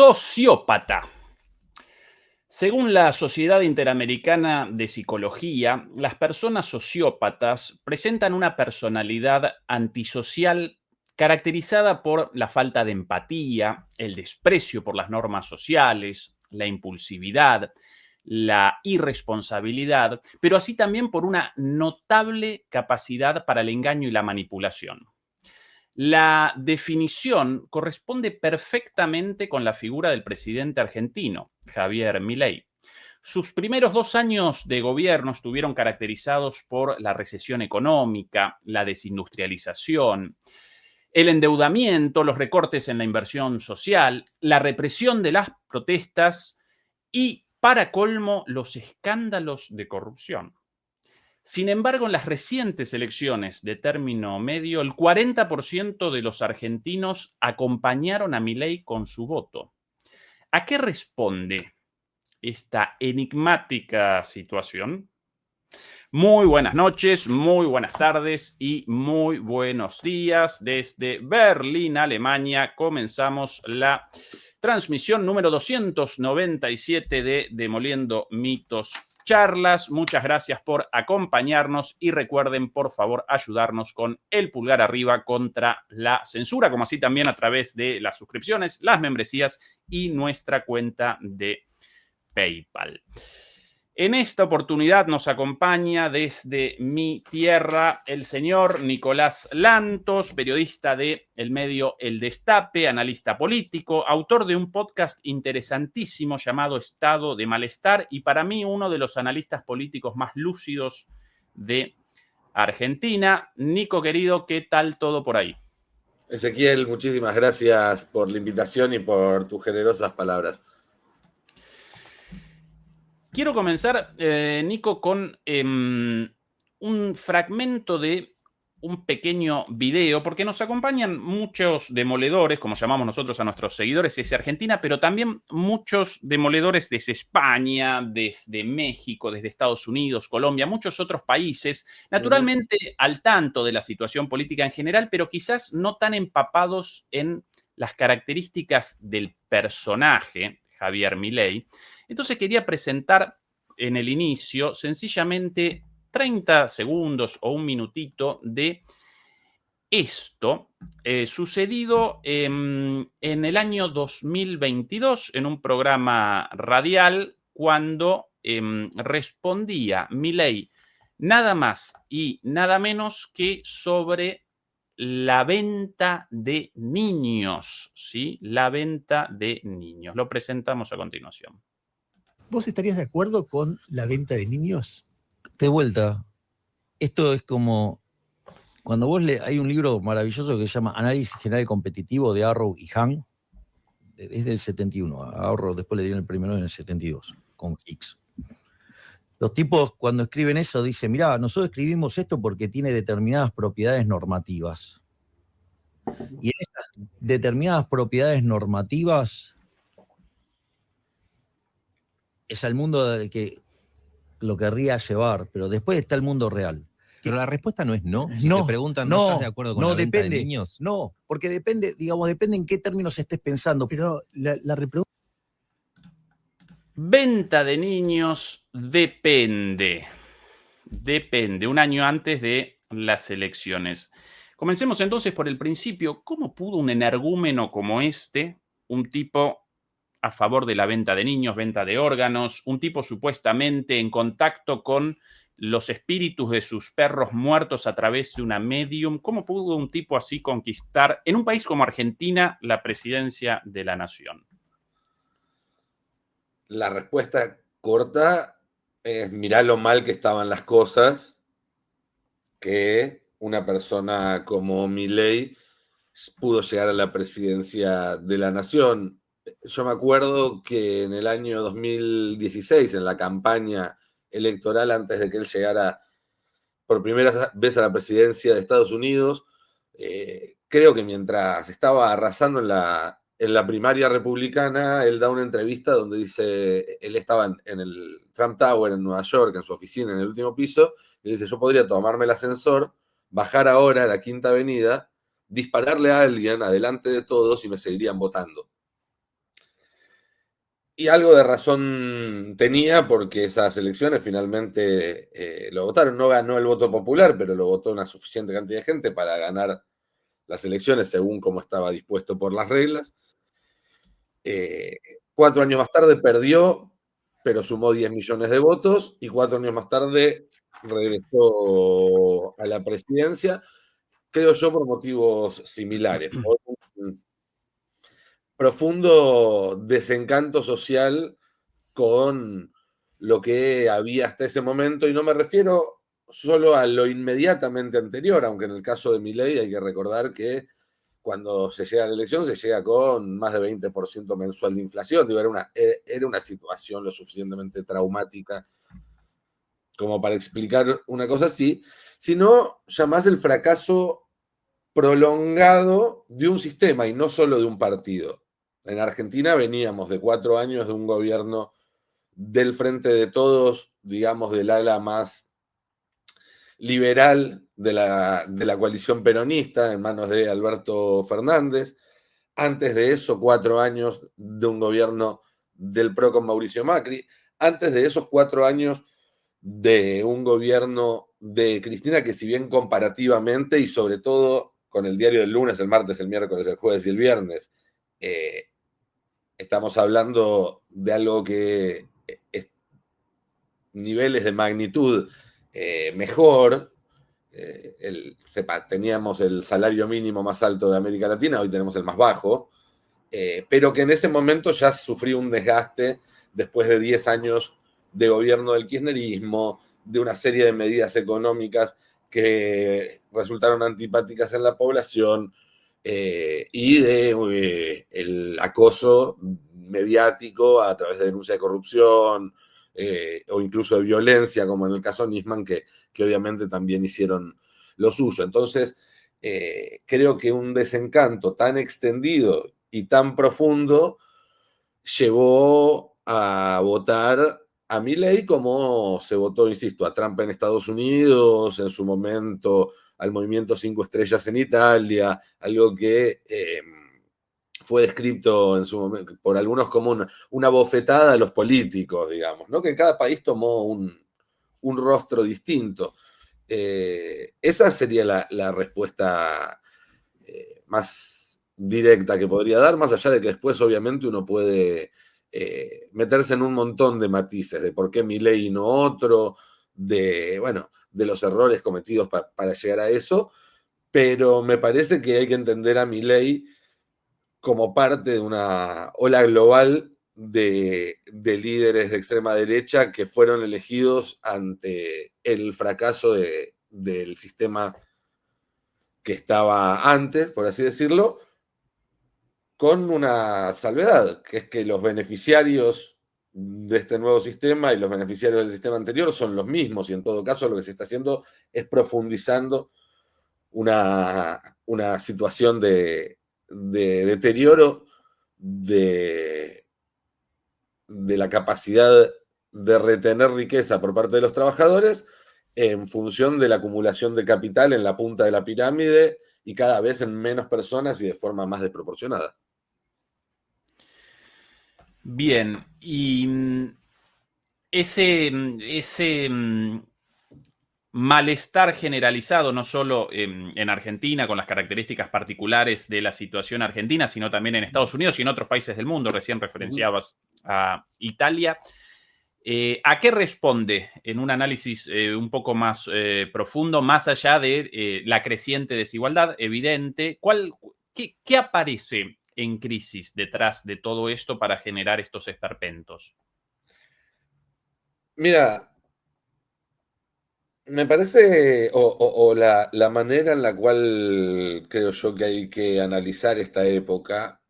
Sociópata. Según la Sociedad Interamericana de Psicología, las personas sociópatas presentan una personalidad antisocial caracterizada por la falta de empatía, el desprecio por las normas sociales, la impulsividad, la irresponsabilidad, pero así también por una notable capacidad para el engaño y la manipulación. La definición corresponde perfectamente con la figura del presidente argentino, Javier Milei. Sus primeros 2 años de gobierno estuvieron caracterizados por la recesión económica, la desindustrialización, el endeudamiento, los recortes en la inversión social, la represión de las protestas y, para colmo, los escándalos de corrupción. Sin embargo, en las recientes elecciones de término medio, el 40% de los argentinos acompañaron a Milei con su voto. ¿A qué responde esta enigmática situación? Muy buenas noches, muy buenas tardes y muy buenos días. Desde Berlín, Alemania, comenzamos la transmisión número 297 de Demoliendo Mitos Charlas. Muchas gracias por acompañarnos y recuerden, por favor, ayudarnos con el pulgar arriba contra la censura, como así también a través de las suscripciones, las membresías y nuestra cuenta de PayPal. En esta oportunidad nos acompaña desde mi tierra el señor Nicolás Lantos, periodista de el medio El Destape, analista político, autor de un podcast interesantísimo llamado Estado de Malestar y para mí uno de los analistas políticos más lúcidos de Argentina. Nico, querido, ¿qué tal todo por ahí? Ezequiel, muchísimas gracias por la invitación y por tus generosas palabras. Quiero comenzar, Nico, con un fragmento de un pequeño video, porque nos acompañan muchos demoledores, como llamamos nosotros a nuestros seguidores desde Argentina, pero también muchos demoledores desde España, desde México, desde Estados Unidos, Colombia, muchos otros países, naturalmente al tanto de la situación política en general, pero quizás no tan empapados en las características del personaje, Javier Milei. Entonces quería presentar en el inicio sencillamente 30 segundos o un minutito de esto sucedido en el año 2022 en un programa radial cuando respondía Milei nada más y nada menos que sobre la venta de niños, ¿sí? La venta de niños. Lo presentamos a continuación. ¿Vos estarías de acuerdo con la venta de niños? De vuelta, esto es como cuando vos hay un libro maravilloso que se llama Análisis General Competitivo de Arrow y Hahn, es del 71, a Arrow después le dieron el primero en el 72, con Hicks. Los tipos cuando escriben eso dicen, mirá, nosotros escribimos esto porque tiene determinadas propiedades normativas. Y en esas determinadas propiedades normativas es al mundo del que lo querría llevar, pero después está el mundo real. Pero la respuesta no es no. Si te preguntan, ¿no estás de acuerdo con la venta de niños? No, porque depende en qué términos estés pensando. Pero la repregunta... Venta de niños depende. Depende, un año antes de las elecciones. Comencemos entonces por el principio. ¿Cómo pudo un energúmeno como este, un tipo a favor de la venta de niños, venta de órganos, un tipo supuestamente en contacto con los espíritus de sus perros muertos a través de una medium, cómo pudo un tipo así conquistar en un país como Argentina la presidencia de la nación? La respuesta corta es mirá lo mal que estaban las cosas que una persona como Milei pudo llegar a la presidencia de la nación. Yo me acuerdo que en el año 2016, en la campaña electoral, antes de que él llegara por primera vez a la presidencia de Estados Unidos, creo que mientras estaba arrasando en la primaria republicana, él da una entrevista donde dice, él estaba en el Trump Tower en Nueva York, en su oficina, en el último piso, y dice, yo podría tomarme el ascensor, bajar ahora a la Quinta Avenida, dispararle a alguien adelante de todos y me seguirían votando. Y algo de razón tenía porque esas elecciones finalmente lo votaron. No ganó el voto popular, pero lo votó una suficiente cantidad de gente para ganar las elecciones según como estaba dispuesto por las reglas. 4 años más tarde perdió, pero sumó 10 millones de votos y 4 años más tarde regresó a la presidencia, creo yo, por motivos similares. Por un profundo desencanto social con lo que había hasta ese momento, y no me refiero solo a lo inmediatamente anterior, aunque en el caso de Milei hay que recordar que cuando se llega a la elección se llega con más de 20% mensual de inflación. Digo, era una situación lo suficientemente traumática como para explicar una cosa así, sino ya más el fracaso prolongado de un sistema y no solo de un partido. En Argentina veníamos de 4 años de un gobierno del Frente de Todos, digamos, del ala más liberal de la coalición peronista en manos de Alberto Fernández. Antes de eso, 4 años de un gobierno del PRO con Mauricio Macri. Antes de esos 4 años de un gobierno de Cristina que, si bien comparativamente y sobre todo con el diario del lunes, el martes, el miércoles, el jueves y el viernes, estamos hablando de algo que es niveles de magnitud mejor. Teníamos el salario mínimo más alto de América Latina, hoy tenemos el más bajo, pero que en ese momento ya sufrió un desgaste después de 10 años de gobierno del kirchnerismo, de una serie de medidas económicas que resultaron antipáticas en la población, y de el acoso mediático a través de denuncia de corrupción, o incluso de violencia, como en el caso Nisman, que obviamente también hicieron lo suyo. Entonces, creo que un desencanto tan extendido y tan profundo llevó a votar a Milei como se votó, insisto, a Trump en Estados Unidos, en su momento al Movimiento 5 Estrellas en Italia, algo que fue descrito en su momento por algunos como una bofetada a los políticos, digamos, ¿no? Que cada país tomó un rostro distinto. Esa sería la respuesta más directa que podría dar, más allá de que después obviamente uno puede meterse en un montón de matices, de por qué Milei y no otro, de los errores cometidos para llegar a eso, pero me parece que hay que entender a Milei como parte de una ola global de líderes de extrema derecha que fueron elegidos ante el fracaso del sistema que estaba antes, por así decirlo, con una salvedad, que es que los beneficiarios de este nuevo sistema y los beneficiarios del sistema anterior son los mismos, y en todo caso lo que se está haciendo es profundizando una situación de deterioro de la capacidad de retener riqueza por parte de los trabajadores en función de la acumulación de capital en la punta de la pirámide y cada vez en menos personas y de forma más desproporcionada. Bien, y ese malestar generalizado, no solo en Argentina, con las características particulares de la situación argentina, sino también en Estados Unidos y en otros países del mundo. Recién referenciabas a Italia. ¿A qué responde en un análisis un poco más profundo, más allá de la creciente desigualdad evidente? ¿Qué aparece en crisis detrás de todo esto para generar estos esperpentos? Mira, me parece, o la manera en la cual creo yo que hay que analizar esta época,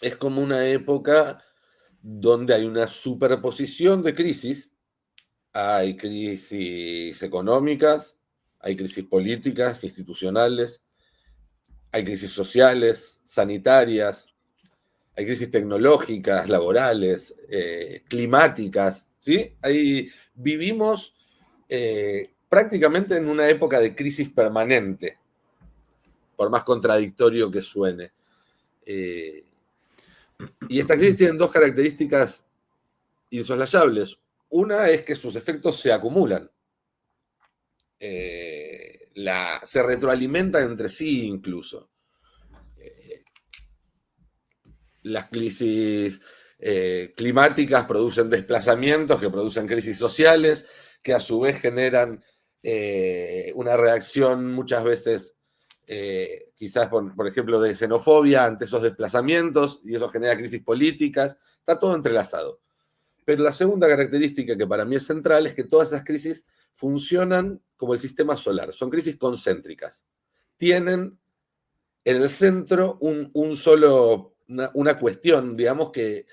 es como una época donde hay una superposición de crisis. Hay crisis económicas, hay crisis políticas, institucionales, hay crisis sociales, sanitarias, hay crisis tecnológicas, laborales, climáticas, ¿sí? Vivimos prácticamente en una época de crisis permanente, por más contradictorio que suene. Y estas crisis tienen dos características insoslayables. Una es que sus efectos se acumulan. Se retroalimentan entre sí incluso. Las crisis climáticas producen desplazamientos que producen crisis sociales, que a su vez generan una reacción muchas veces, quizás por ejemplo, de xenofobia ante esos desplazamientos, y eso genera crisis políticas. Está todo entrelazado. Pero la segunda característica que para mí es central es que todas esas crisis funcionan como el sistema solar, son crisis concéntricas. Tienen en el centro una cuestión, digamos, que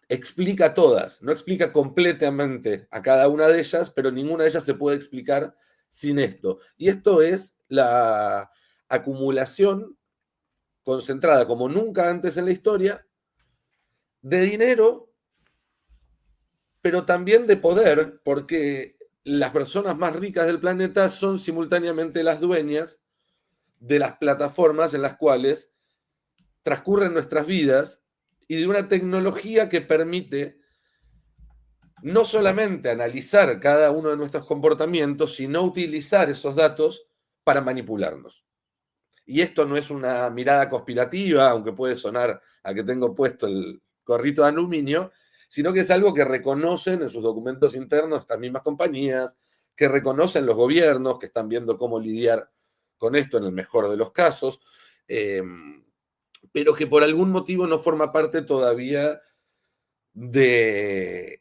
explica todas, no explica completamente a cada una de ellas, pero ninguna de ellas se puede explicar sin esto. Y esto es la acumulación concentrada como nunca antes en la historia de dinero, pero también de poder, porque las personas más ricas del planeta son simultáneamente las dueñas de las plataformas en las cuales transcurren nuestras vidas y de una tecnología que permite no solamente analizar cada uno de nuestros comportamientos, sino utilizar esos datos para manipularnos. Y esto no es una mirada conspirativa, aunque puede sonar a que tengo puesto el gorrito de aluminio, sino que es algo que reconocen en sus documentos internos estas mismas compañías, que reconocen los gobiernos, que están viendo cómo lidiar con esto en el mejor de los casos, pero que por algún motivo no forma parte todavía del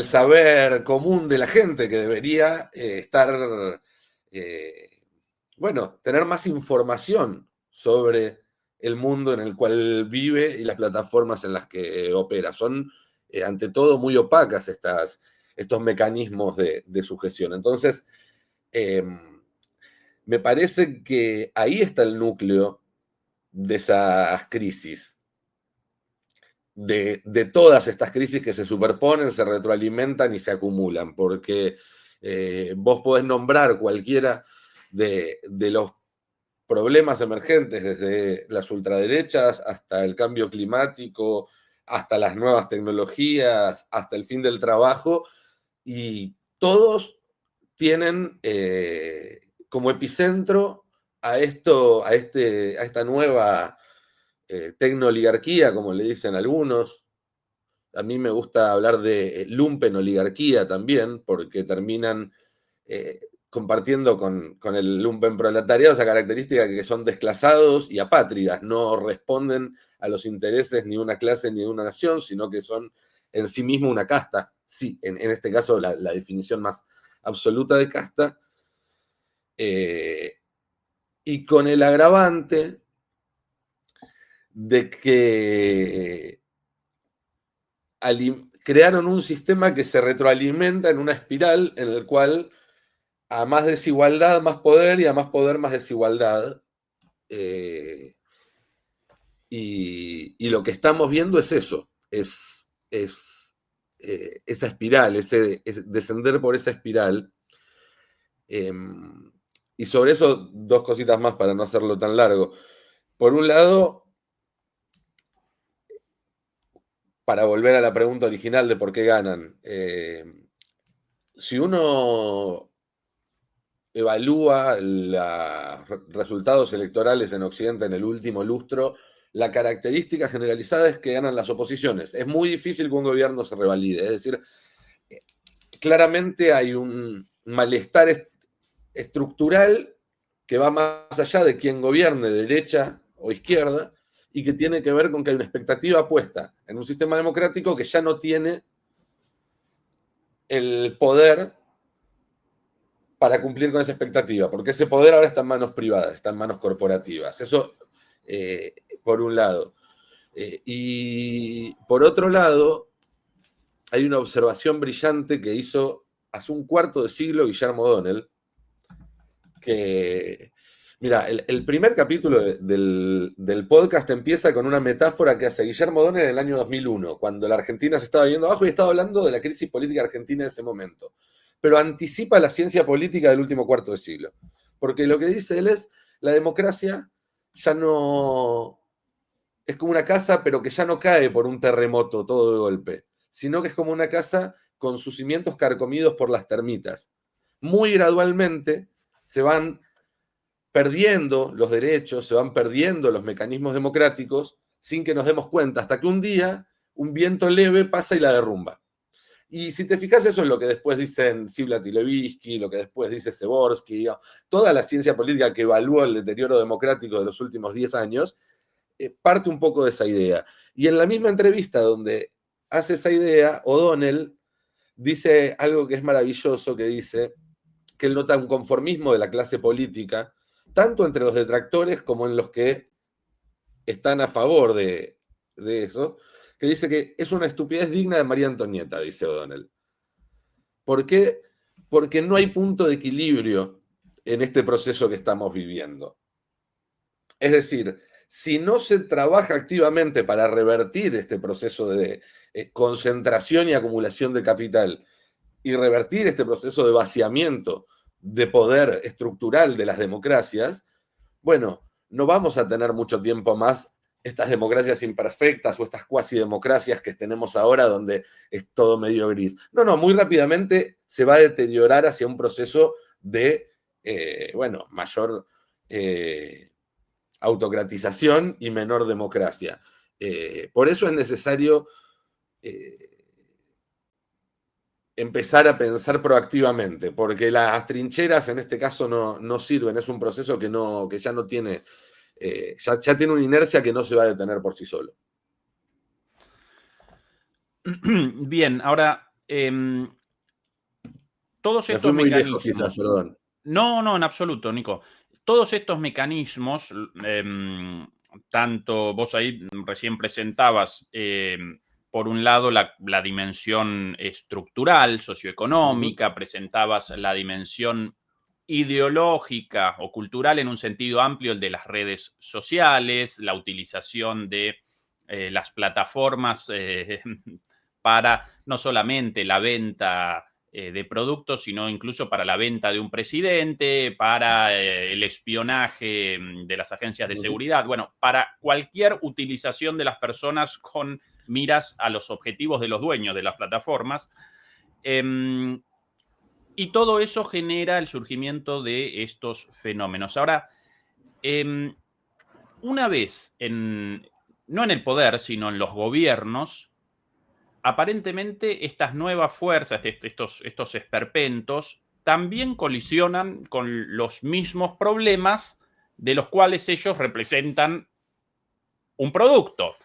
saber común de la gente, que debería tener más información sobre el mundo en el cual vive y las plataformas en las que opera. Son, ante todo, muy opacas estos mecanismos de sujeción. Entonces, me parece que ahí está el núcleo de esas crisis, de todas estas crisis que se superponen, se retroalimentan y se acumulan, porque vos podés nombrar cualquiera de los problemas emergentes, desde las ultraderechas hasta el cambio climático, hasta las nuevas tecnologías, hasta el fin del trabajo, y todos tienen como epicentro a esta nueva tecnooligarquía, como le dicen algunos. A mí me gusta hablar de lumpenoligarquía también, porque terminan compartiendo con el lumpenproletariado esa característica que son desclasados y apátridas, no responden a los intereses ni de una clase ni de una nación, sino que son en sí mismo una casta. Sí, en este caso la definición más absoluta de casta, y con el agravante de que crearon un sistema que se retroalimenta en una espiral en el cual a más desigualdad, más poder, y a más poder, más desigualdad. Y lo que estamos viendo es eso, es esa espiral, es descender por esa espiral. Y sobre eso, dos cositas más para no hacerlo tan largo. Por un lado, para volver a la pregunta original de por qué ganan, si uno evalúa los resultados electorales en Occidente en el último lustro, la característica generalizada es que ganan las oposiciones. Es muy difícil que un gobierno se revalide. Es decir, claramente hay un malestar estructural que va más allá de quién gobierne, derecha o izquierda, y que tiene que ver con que hay una expectativa puesta en un sistema democrático que ya no tiene el poder para cumplir con esa expectativa, porque ese poder ahora está en manos privadas, está en manos corporativas. Eso, por un lado. Y por otro lado, hay una observación brillante que hizo hace un cuarto de siglo Guillermo O'Donnell, que, mira, el primer capítulo del podcast empieza con una metáfora que hace Guillermo O'Donnell en el año 2001, cuando la Argentina se estaba yendo abajo y estaba hablando de la crisis política argentina en ese momento. Pero anticipa la ciencia política del último cuarto de siglo. Porque lo que dice él es, la democracia ya no es como una casa, pero que ya no cae por un terremoto todo de golpe, sino que es como una casa con sus cimientos carcomidos por las termitas. Muy gradualmente se van perdiendo los derechos, se van perdiendo los mecanismos democráticos sin que nos demos cuenta, hasta que un día un viento leve pasa y la derrumba. Y si te fijas, eso es lo que después dicen Ziblatt y Levitsky, lo que después dice Seborski, toda la ciencia política que evalúa el deterioro democrático de los últimos 10 años, parte un poco de esa idea. Y en la misma entrevista donde hace esa idea, O'Donnell dice algo que es maravilloso, que dice que él nota un conformismo de la clase política, tanto entre los detractores como en los que están a favor de eso, que dice que es una estupidez digna de María Antonieta, dice O'Donnell. ¿Por qué? Porque no hay punto de equilibrio en este proceso que estamos viviendo. Es decir, si no se trabaja activamente para revertir este proceso de concentración y acumulación de capital y revertir este proceso de vaciamiento de poder estructural de las democracias, bueno, no vamos a tener mucho tiempo más estas democracias imperfectas o estas cuasi democracias que tenemos ahora donde es todo medio gris. No, muy rápidamente se va a deteriorar hacia un proceso de, mayor autocratización y menor democracia. Por eso es necesario empezar a pensar proactivamente, porque las trincheras en este caso no sirven, es un proceso que ya no tiene, ya tiene una inercia que no se va a detener por sí solo. Bien, ahora, todos estos muy mecanismos... lejos, quizás, perdón. No, en absoluto, Nico. Todos estos mecanismos, tanto vos ahí recién presentabas, por un lado, la dimensión estructural, socioeconómica, presentabas la dimensión ideológica o cultural en un sentido amplio, el de las redes sociales, la utilización de las plataformas para no solamente la venta de productos, sino incluso para la venta de un presidente, para el espionaje de las agencias de seguridad, bueno, para cualquier utilización de las personas con miras a los objetivos de los dueños de las plataformas. Y todo eso genera el surgimiento de estos fenómenos. Ahora, una vez no en el poder, sino en los gobiernos, aparentemente estas nuevas fuerzas, estos esperpentos, también colisionan con los mismos problemas de los cuales ellos representan un producto.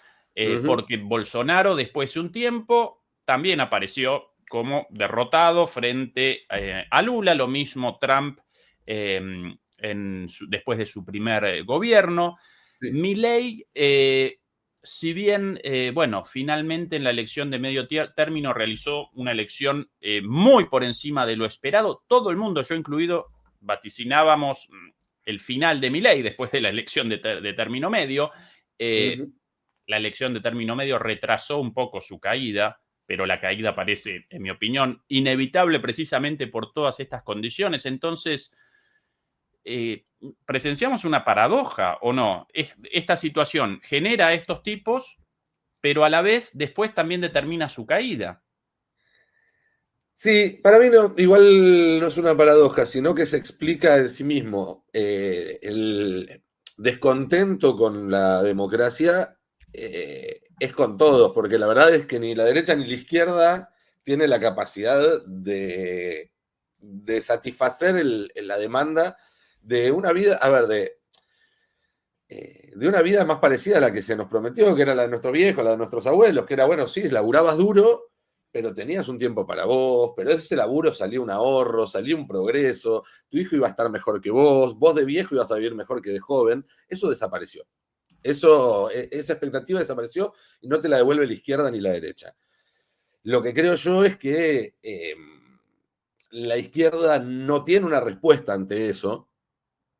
Porque Bolsonaro, después de un tiempo, también apareció como derrotado frente a Lula, lo mismo Trump después de su primer gobierno. Sí. Milei, si bien, finalmente en la elección de medio término realizó una elección muy por encima de lo esperado, todo el mundo, yo incluido, vaticinábamos el final de Milei después de la elección de término medio. La elección de término medio retrasó un poco su caída, pero la caída parece, en mi opinión, inevitable precisamente por todas estas condiciones. Entonces, ¿presenciamos una paradoja o no? Esta situación genera a estos tipos, pero a la vez después también determina su caída. Sí, para mí igual no es una paradoja, sino que se explica en sí mismo. El descontento con la democracia es con todos, porque la verdad es que ni la derecha ni la izquierda tiene la capacidad de satisfacer la demanda de una vida, de una vida más parecida a la que se nos prometió, que era la de nuestros viejos, la de nuestros abuelos, que era, bueno, sí, laburabas duro, pero tenías un tiempo para vos, pero de ese laburo salía un ahorro, salía un progreso, tu hijo iba a estar mejor que vos de viejo ibas a vivir mejor que de joven. Eso desapareció. Esa expectativa desapareció y no te la devuelve la izquierda ni la derecha. Lo que creo yo es que la izquierda no tiene una respuesta ante eso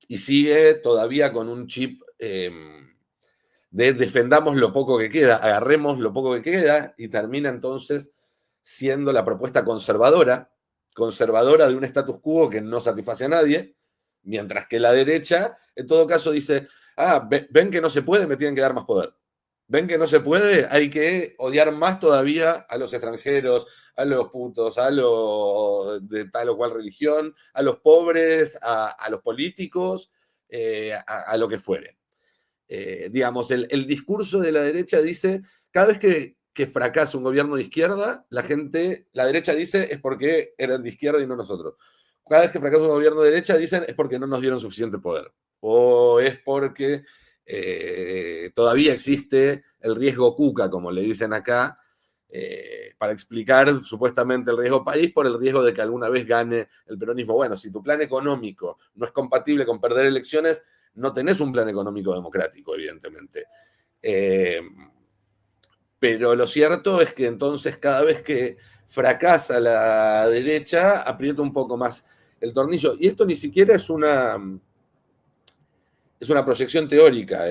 y sigue todavía con un chip de defendamos lo poco que queda, agarremos lo poco que queda, y termina entonces siendo la propuesta conservadora de un status quo que no satisface a nadie, mientras que la derecha, en todo caso, dice, ven que no se puede, me tienen que dar más poder. ven que no se puede, hay que odiar más todavía a los extranjeros, a los putos, a los de tal o cual religión, a los pobres, a los políticos, a lo que fuere. Digamos, el discurso de la derecha dice, cada vez que fracasa un gobierno de izquierda, la derecha dice es porque eran de izquierda y no nosotros. Cada vez que fracasa un gobierno de derecha dicen es porque no nos dieron suficiente poder. O es porque todavía existe el riesgo Cuca, como le dicen acá, para explicar supuestamente el riesgo país por el riesgo de que alguna vez gane el peronismo. Bueno, si tu plan económico no es compatible con perder elecciones, no tenés un plan económico democrático, evidentemente. Pero lo cierto es que entonces cada vez que fracasa la derecha, aprieta un poco más el tornillo. Y esto ni siquiera es una proyección teórica.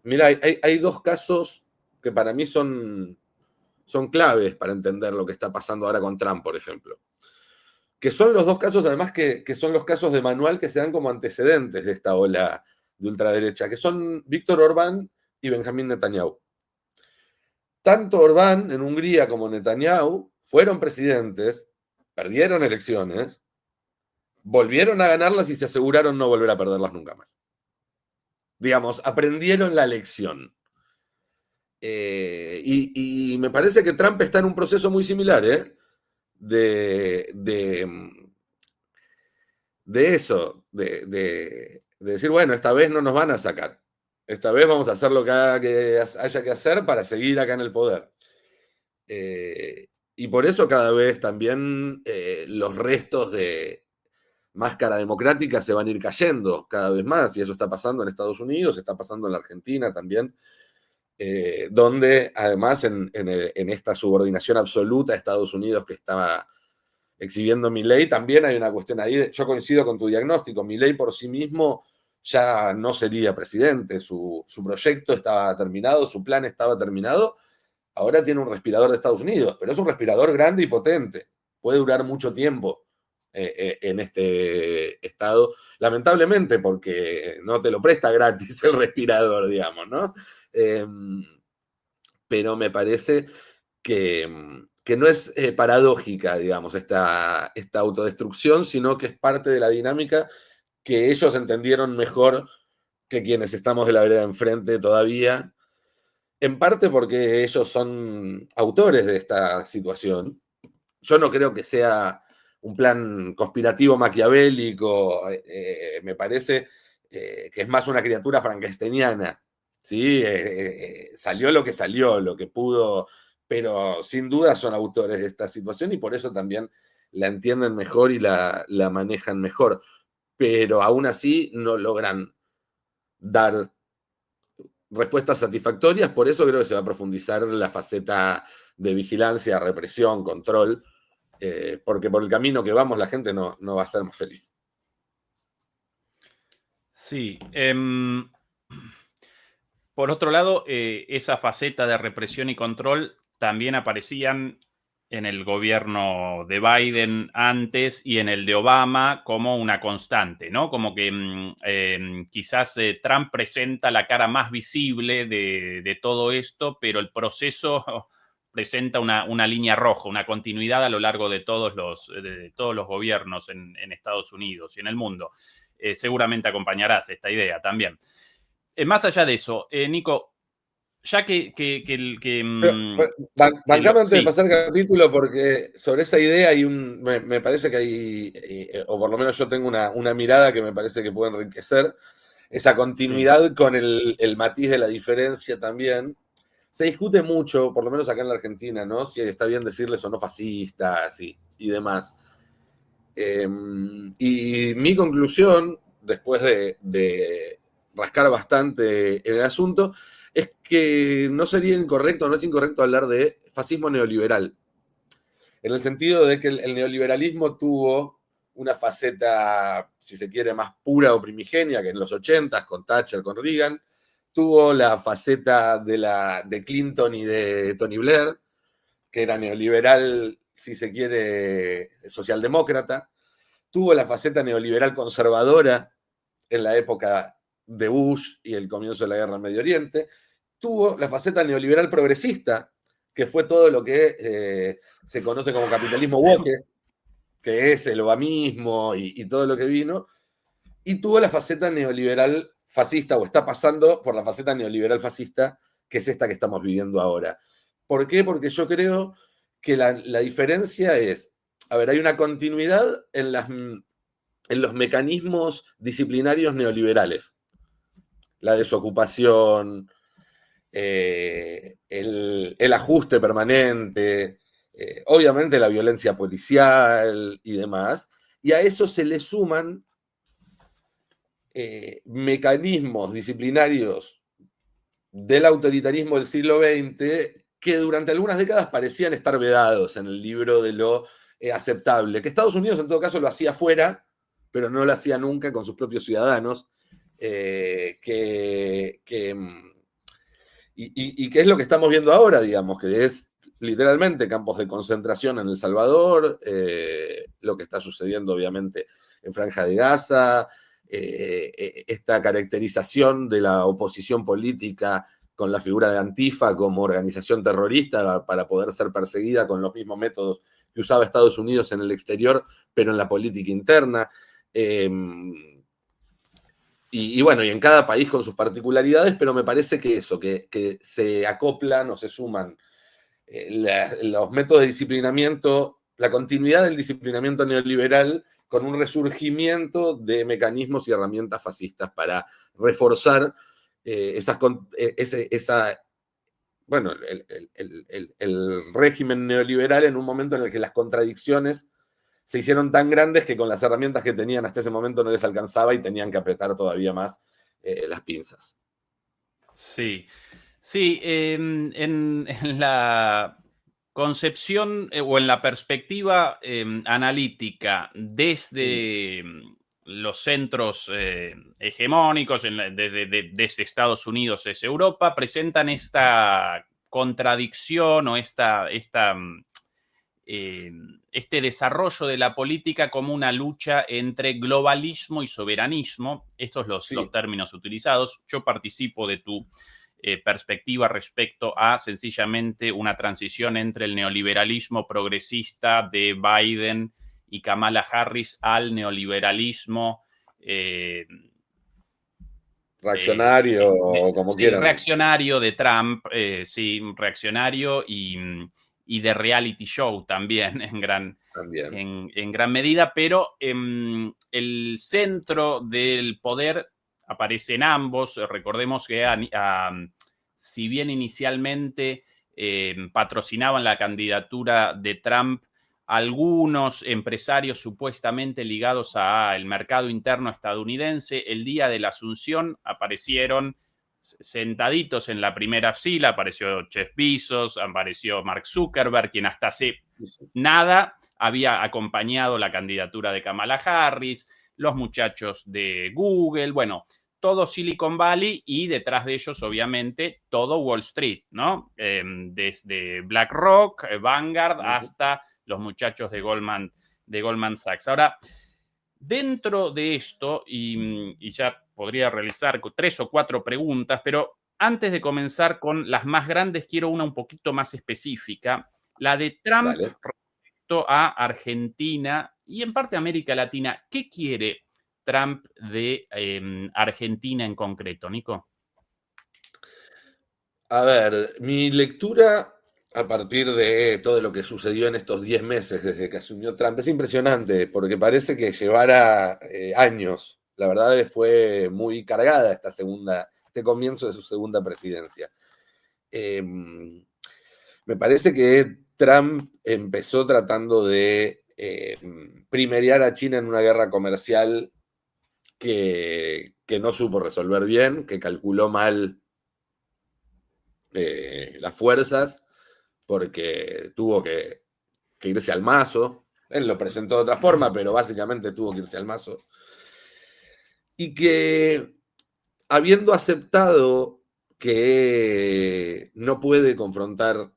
Mira, hay dos casos que para mí son claves para entender lo que está pasando ahora con Trump, por ejemplo. Que son los dos casos, además, que son los casos de manual que se dan como antecedentes de esta ola de ultraderecha, que son Víctor Orbán y Benjamín Netanyahu. Tanto Orbán en Hungría como Netanyahu fueron presidentes, perdieron elecciones, volvieron a ganarlas y se aseguraron no volver a perderlas nunca más. Digamos, aprendieron la lección. Y me parece que Trump está en un proceso muy similar, de eso, de decir, bueno, esta vez no nos van a sacar. Esta vez vamos a hacer lo que haya que hacer para seguir acá en el poder. Y por eso cada vez también los restos de máscara democrática se van a ir cayendo cada vez más. Y eso está pasando en Estados Unidos, está pasando en la Argentina también. Donde además en esta subordinación absoluta a Estados Unidos que estaba exhibiendo Milei, también hay una cuestión ahí. Yo coincido con tu diagnóstico. Milei por sí mismo ya no sería presidente. Su proyecto estaba terminado, su plan estaba terminado. Ahora tiene un respirador de Estados Unidos, pero es un respirador grande y potente. Puede durar mucho tiempo en este estado, lamentablemente, porque no te lo presta gratis el respirador, digamos, ¿no? Pero me parece que no es paradójica, digamos, esta autodestrucción, sino que es parte de la dinámica que ellos entendieron mejor que quienes estamos de la vereda enfrente todavía, en parte porque ellos son autores de esta situación. Yo no creo que sea un plan conspirativo maquiavélico, me parece que es más una criatura frankensteiniana. ¿Sí? Salió lo que salió, lo que pudo, pero sin duda son autores de esta situación y por eso también la entienden mejor y la manejan mejor. Pero aún así no logran dar respuestas satisfactorias, por eso creo que se va a profundizar la faceta de vigilancia, represión, control, porque por el camino que vamos la gente no va a ser más feliz. Sí. Por otro lado, esa faceta de represión y control también aparecían en el gobierno de Biden antes y en el de Obama como una constante, ¿no? Como que quizás Trump presenta la cara más visible de todo esto, pero el proceso presenta una línea roja, una continuidad a lo largo de todos los gobiernos en Estados Unidos y en el mundo. Seguramente acompañarás esta idea también. Más allá de eso, Nico, ya bancame antes de pasar el capítulo, porque sobre esa idea me parece que hay, o por lo menos yo tengo una mirada que me parece que puede enriquecer esa continuidad con el matiz de la diferencia también. Se discute mucho, por lo menos acá en la Argentina, ¿no? Si está bien decirles o no fascistas y demás. Y mi conclusión, después de rascar bastante en el asunto, es que no sería incorrecto, no es incorrecto hablar de fascismo neoliberal, en el sentido de que el neoliberalismo tuvo una faceta, si se quiere, más pura o primigenia que en los 80s, con Thatcher, con Reagan, tuvo la faceta de Clinton y de Tony Blair, que era neoliberal, si se quiere, socialdemócrata, tuvo la faceta neoliberal conservadora en la época de Bush y el comienzo de la guerra en Medio Oriente, tuvo la faceta neoliberal progresista, que fue todo lo que se conoce como capitalismo woke, que es el obamismo y todo lo que vino, y tuvo la faceta neoliberal fascista, o está pasando por la faceta neoliberal fascista, que es esta que estamos viviendo ahora. ¿Por qué? Porque yo creo que la diferencia es, a ver, hay una continuidad en los mecanismos disciplinarios neoliberales. La desocupación, el ajuste permanente, obviamente la violencia policial y demás, y a eso se le suman mecanismos disciplinarios del autoritarismo del siglo XX que durante algunas décadas parecían estar vedados en el libro de lo aceptable, que Estados Unidos en todo caso lo hacía fuera, pero no lo hacía nunca con sus propios ciudadanos, y que es lo que estamos viendo ahora, digamos, que es literalmente campos de concentración en El Salvador, lo que está sucediendo obviamente en Franja de Gaza, esta caracterización de la oposición política con la figura de Antifa como organización terrorista para poder ser perseguida con los mismos métodos que usaba Estados Unidos en el exterior, pero en la política interna. Y bueno, y en cada país con sus particularidades, pero me parece que eso, que se acoplan o se suman los métodos de disciplinamiento, la continuidad del disciplinamiento neoliberal con un resurgimiento de mecanismos y herramientas fascistas para reforzar bueno, el régimen neoliberal en un momento en el que las contradicciones se hicieron tan grandes que con las herramientas que tenían hasta ese momento no les alcanzaba y tenían que apretar todavía más las pinzas. Sí, sí, en la concepción o en la perspectiva analítica desde los centros hegemónicos, desde Estados Unidos, desde Europa, presentan esta contradicción o este desarrollo de la política como una lucha entre globalismo y soberanismo. Estos son los términos utilizados. Yo participo de tu perspectiva respecto a sencillamente una transición entre el neoliberalismo progresista de Biden y Kamala Harris al neoliberalismo reaccionario o como quieran. Reaccionario de Trump, sí, reaccionario y de reality show también en gran medida, pero el centro del poder aparece en ambos. Recordemos que si bien inicialmente patrocinaban la candidatura de Trump algunos empresarios supuestamente ligados al mercado interno estadounidense, el día de la Asunción aparecieron sentaditos en la primera fila, apareció Jeff Bezos, apareció Mark Zuckerberg, quien hasta hace nada había acompañado la candidatura de Kamala Harris, los muchachos de Google, bueno, todo Silicon Valley y detrás de ellos, obviamente, todo Wall Street, ¿no? Desde BlackRock, Vanguard, hasta los muchachos de Goldman Sachs. Ahora, dentro de esto, y ya podría realizar 3 o 4 preguntas, pero antes de comenzar con las más grandes, quiero una un poquito más específica, la de Trump respecto a Argentina y en parte América Latina. ¿Qué quiere Trump de Argentina en concreto, Nico? A ver, mi lectura a partir de todo lo que sucedió en estos 10 meses desde que asumió Trump es impresionante, porque parece que llevara años. La verdad fue muy cargada este comienzo de su segunda presidencia. Me parece que Trump empezó tratando de primerear a China en una guerra comercial que no supo resolver bien, que calculó mal las fuerzas, porque tuvo que irse al mazo. Él lo presentó de otra forma, pero básicamente tuvo que irse al mazo. Y que, habiendo aceptado que no puede confrontar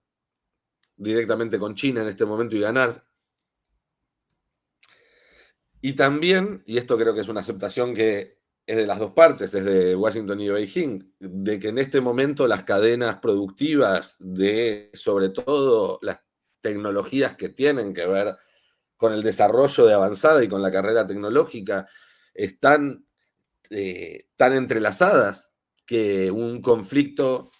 directamente con China en este momento y ganar, y también, y esto creo que es una aceptación que es de las dos partes, es de Washington y Beijing, de que en este momento las cadenas productivas de, sobre todo, las tecnologías que tienen que ver con el desarrollo de avanzada y con la carrera tecnológica, están tan entrelazadas que un conflicto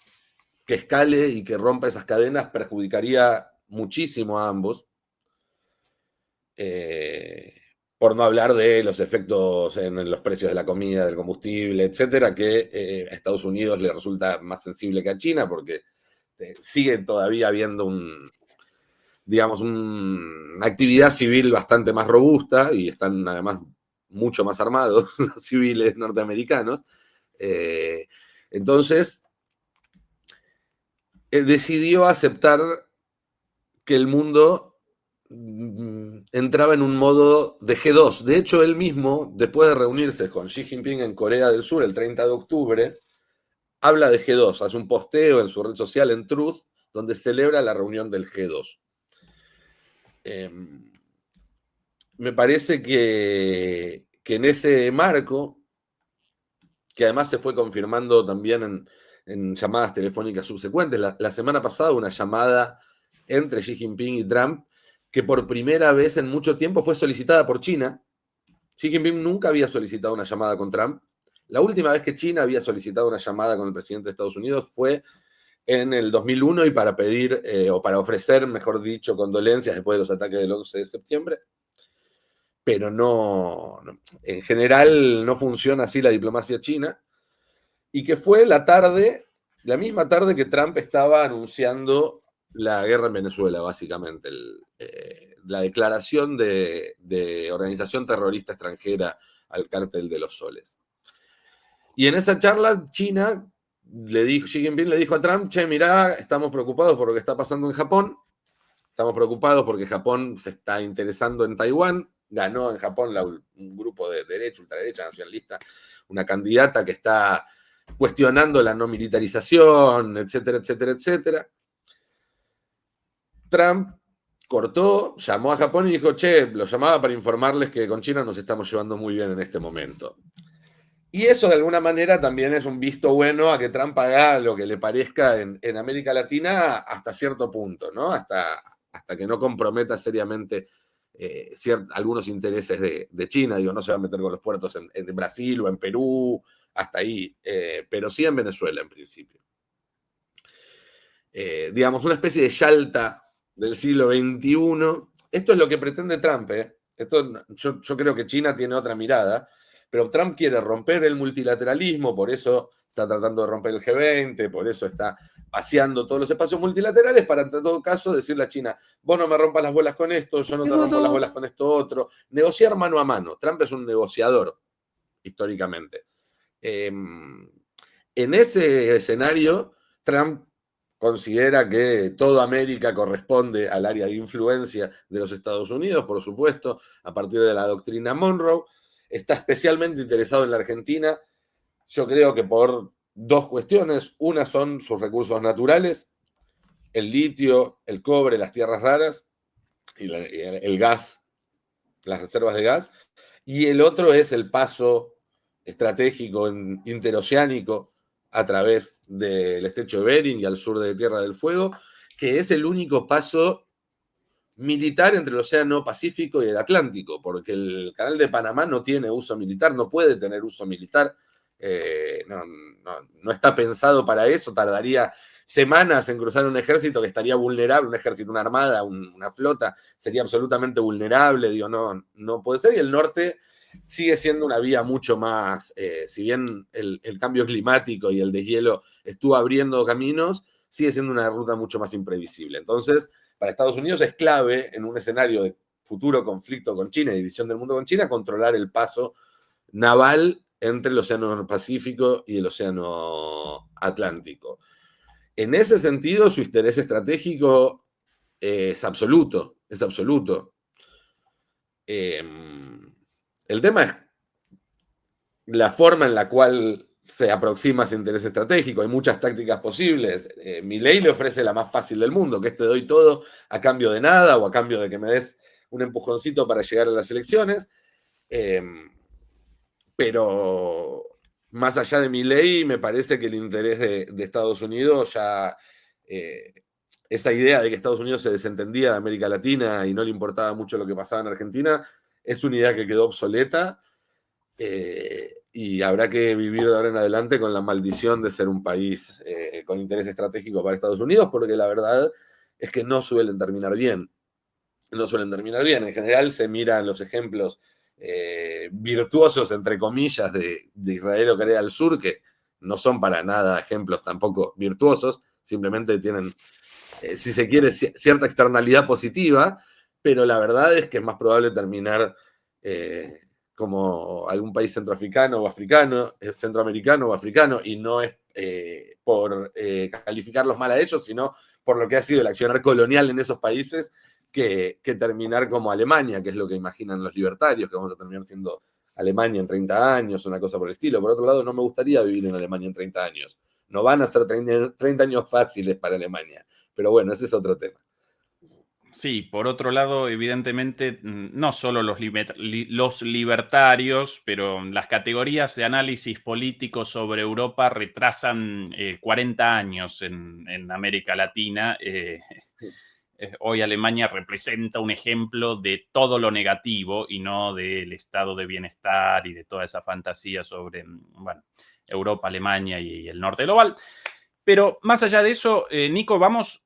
que escale y que rompa esas cadenas perjudicaría muchísimo a ambos. Por no hablar de los efectos en los precios de la comida, del combustible, etcétera, que a Estados Unidos le resulta más sensible que a China, porque sigue todavía habiendo digamos, una actividad civil bastante más robusta y están además mucho más armados los civiles norteamericanos. Entonces, decidió aceptar que el mundo entraba en un modo de G2. De hecho, él mismo, después de reunirse con Xi Jinping en Corea del Sur el 30 de octubre, habla de G2, hace un posteo en su red social, en Truth, donde celebra la reunión del G2. Me parece que en ese marco, que además se fue confirmando también en llamadas telefónicas subsecuentes, la semana pasada una llamada entre Xi Jinping y Trump, que por primera vez en mucho tiempo fue solicitada por China. Xi Jinping nunca había solicitado una llamada con Trump. La última vez que China había solicitado una llamada con el presidente de Estados Unidos fue en el 2001 y para pedir, o para ofrecer, mejor dicho, condolencias después de los ataques del 11 de septiembre. Pero no, en general no funciona así la diplomacia china. Y que fue la misma tarde que Trump estaba anunciando la guerra en Venezuela, básicamente, la declaración de organización terrorista extranjera al Cártel de los Soles. Y en esa charla, China Xi Jinping le dijo a Trump, che, mirá, estamos preocupados por lo que está pasando en Japón, estamos preocupados porque Japón se está interesando en Taiwán, ganó en Japón un grupo de derecha, ultraderecha, nacionalista, una candidata que está cuestionando la no militarización, etcétera, etcétera, etcétera. Trump cortó, llamó a Japón y dijo, che, lo llamaba para informarles que con China nos estamos llevando muy bien en este momento. Y eso de alguna manera también es un visto bueno a que Trump haga lo que le parezca en América Latina hasta cierto punto, ¿no? Hasta que no comprometa seriamente algunos intereses de China. Digo, no se va a meter con los puertos en Brasil o en Perú, hasta ahí, pero sí en Venezuela en principio. Digamos, una especie de Yalta del siglo XXI. Esto es lo que pretende Trump. Yo creo que China tiene otra mirada, pero Trump quiere romper el multilateralismo, por eso está tratando de romper el G20, por eso está vaciando todos los espacios multilaterales para, en todo caso, decirle a China, vos no me rompas las bolas con esto, yo no te rompo las bolas con esto otro. Negociar mano a mano. Trump es un negociador, históricamente. En ese escenario, Trump considera que toda América corresponde al área de influencia de los Estados Unidos, por supuesto, a partir de la doctrina Monroe. Está especialmente interesado en la Argentina, yo creo que por dos cuestiones. Una son sus recursos naturales, el litio, el cobre, las tierras raras y el gas, las reservas de gas. Y el otro es el paso estratégico interoceánico a través del estrecho de Bering y al sur de Tierra del Fuego, que es el único paso militar entre el Océano Pacífico y el Atlántico, porque el Canal de Panamá no tiene uso militar, no puede tener uso militar, no está pensado para eso, tardaría semanas en cruzar un ejército que estaría vulnerable, un ejército, una armada, una flota, sería absolutamente vulnerable, digo, no puede ser, y el norte sigue siendo una vía mucho más, si bien el cambio climático y el deshielo estuvo abriendo caminos, sigue siendo una ruta mucho más imprevisible. Entonces, para Estados Unidos es clave en un escenario de futuro conflicto con China y división del mundo con China, controlar el paso naval entre el Océano Pacífico y el Océano Atlántico. En ese sentido, su interés estratégico es absoluto, es absoluto. El tema es la forma en la cual se aproxima ese interés estratégico. Hay muchas tácticas posibles. Milei le ofrece la más fácil del mundo, que es te doy todo a cambio de nada o a cambio de que me des un empujoncito para llegar a las elecciones. pero más allá de Milei, me parece que el interés de Estados Unidos ya... esa idea de que Estados Unidos se desentendía de América Latina y no le importaba mucho lo que pasaba en Argentina, es una idea que quedó obsoleta y habrá que vivir de ahora en adelante con la maldición de ser un país con interés estratégico para Estados Unidos, porque la verdad es que no suelen terminar bien. No suelen terminar bien. En general se miran los ejemplos virtuosos, entre comillas, de Israel o Corea del Sur, que no son para nada ejemplos tampoco virtuosos, simplemente tienen, si se quiere, cierta externalidad positiva, pero la verdad es que es más probable terminar como algún país centroamericano o africano, y no es por calificarlos mal a ellos, sino por lo que ha sido el accionar colonial en esos países, que terminar como Alemania, que es lo que imaginan los libertarios, que vamos a terminar siendo Alemania en 30 años, una cosa por el estilo. Por otro lado, no me gustaría vivir en Alemania en 30 años. No van a ser 30 años fáciles para Alemania. Pero bueno, ese es otro tema. Sí, por otro lado, evidentemente, no solo los libertarios, pero las categorías de análisis político sobre Europa retrasan 40 años en América Latina. Hoy Alemania representa un ejemplo de todo lo negativo y no del estado de bienestar y de toda esa fantasía sobre, bueno, Europa, Alemania y el norte global. Pero más allá de eso, Nico, vamos...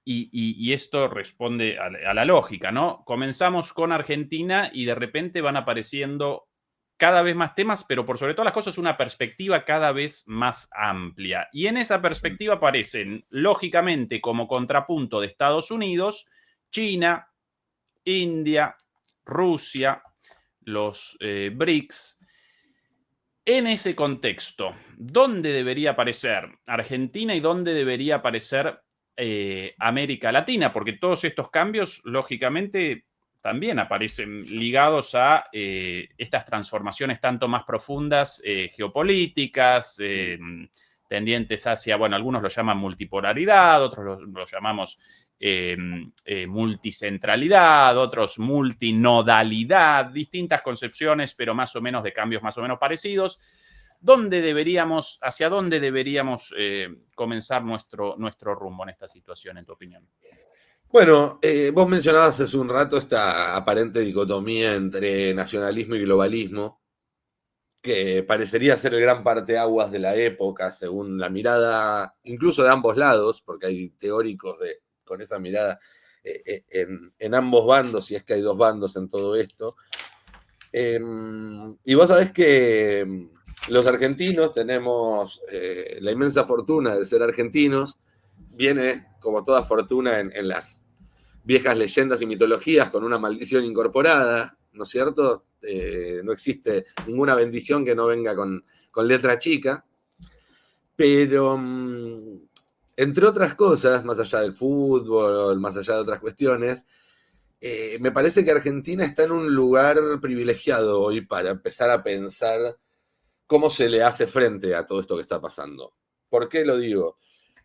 Y esto responde a la lógica, ¿no? Comenzamos con Argentina y de repente van apareciendo cada vez más temas, pero por sobre todas las cosas una perspectiva cada vez más amplia. Y en esa perspectiva aparecen, lógicamente, como contrapunto de Estados Unidos, China, India, Rusia, los BRICS. En ese contexto, ¿dónde debería aparecer Argentina y dónde debería aparecer América Latina? Porque todos estos cambios, lógicamente, también aparecen ligados a estas transformaciones tanto más profundas geopolíticas, tendientes hacia, bueno, algunos lo llaman multipolaridad, otros lo llamamos multicentralidad, otros multinodalidad, distintas concepciones, pero más o menos de cambios más o menos parecidos. ¿Hacia dónde deberíamos comenzar nuestro rumbo en esta situación, en tu opinión? Bueno, vos mencionabas hace un rato esta aparente dicotomía entre nacionalismo y globalismo, que parecería ser el gran parteaguas de la época, según la mirada, incluso de ambos lados, porque hay teóricos con esa mirada en ambos bandos, si es que hay dos bandos en todo esto. Y vos sabés que los argentinos tenemos la inmensa fortuna de ser argentinos. Viene, como toda fortuna, en las viejas leyendas y mitologías, con una maldición incorporada, ¿no es cierto? No existe ninguna bendición que no venga con letra chica. Pero, entre otras cosas, más allá del fútbol, más allá de otras cuestiones, me parece que Argentina está en un lugar privilegiado hoy para empezar a pensar cómo se le hace frente a todo esto que está pasando. ¿Por qué lo digo?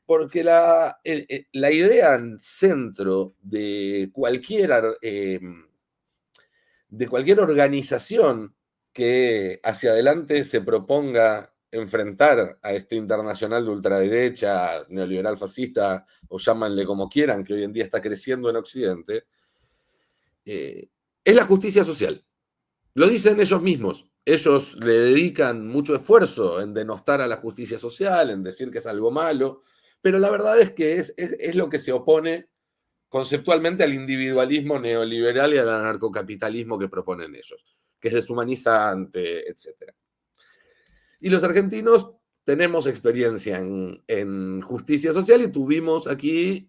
Porque la idea en centro de cualquier organización que hacia adelante se proponga enfrentar a este internacional de ultraderecha, neoliberal fascista, o llámanle como quieran, que hoy en día está creciendo en Occidente, es la justicia social. Lo dicen ellos mismos. Ellos le dedican mucho esfuerzo en denostar a la justicia social, en decir que es algo malo, pero la verdad es que es lo que se opone conceptualmente al individualismo neoliberal y al anarcocapitalismo que proponen ellos, que es deshumanizante, etc. Y los argentinos tenemos experiencia en justicia social y tuvimos aquí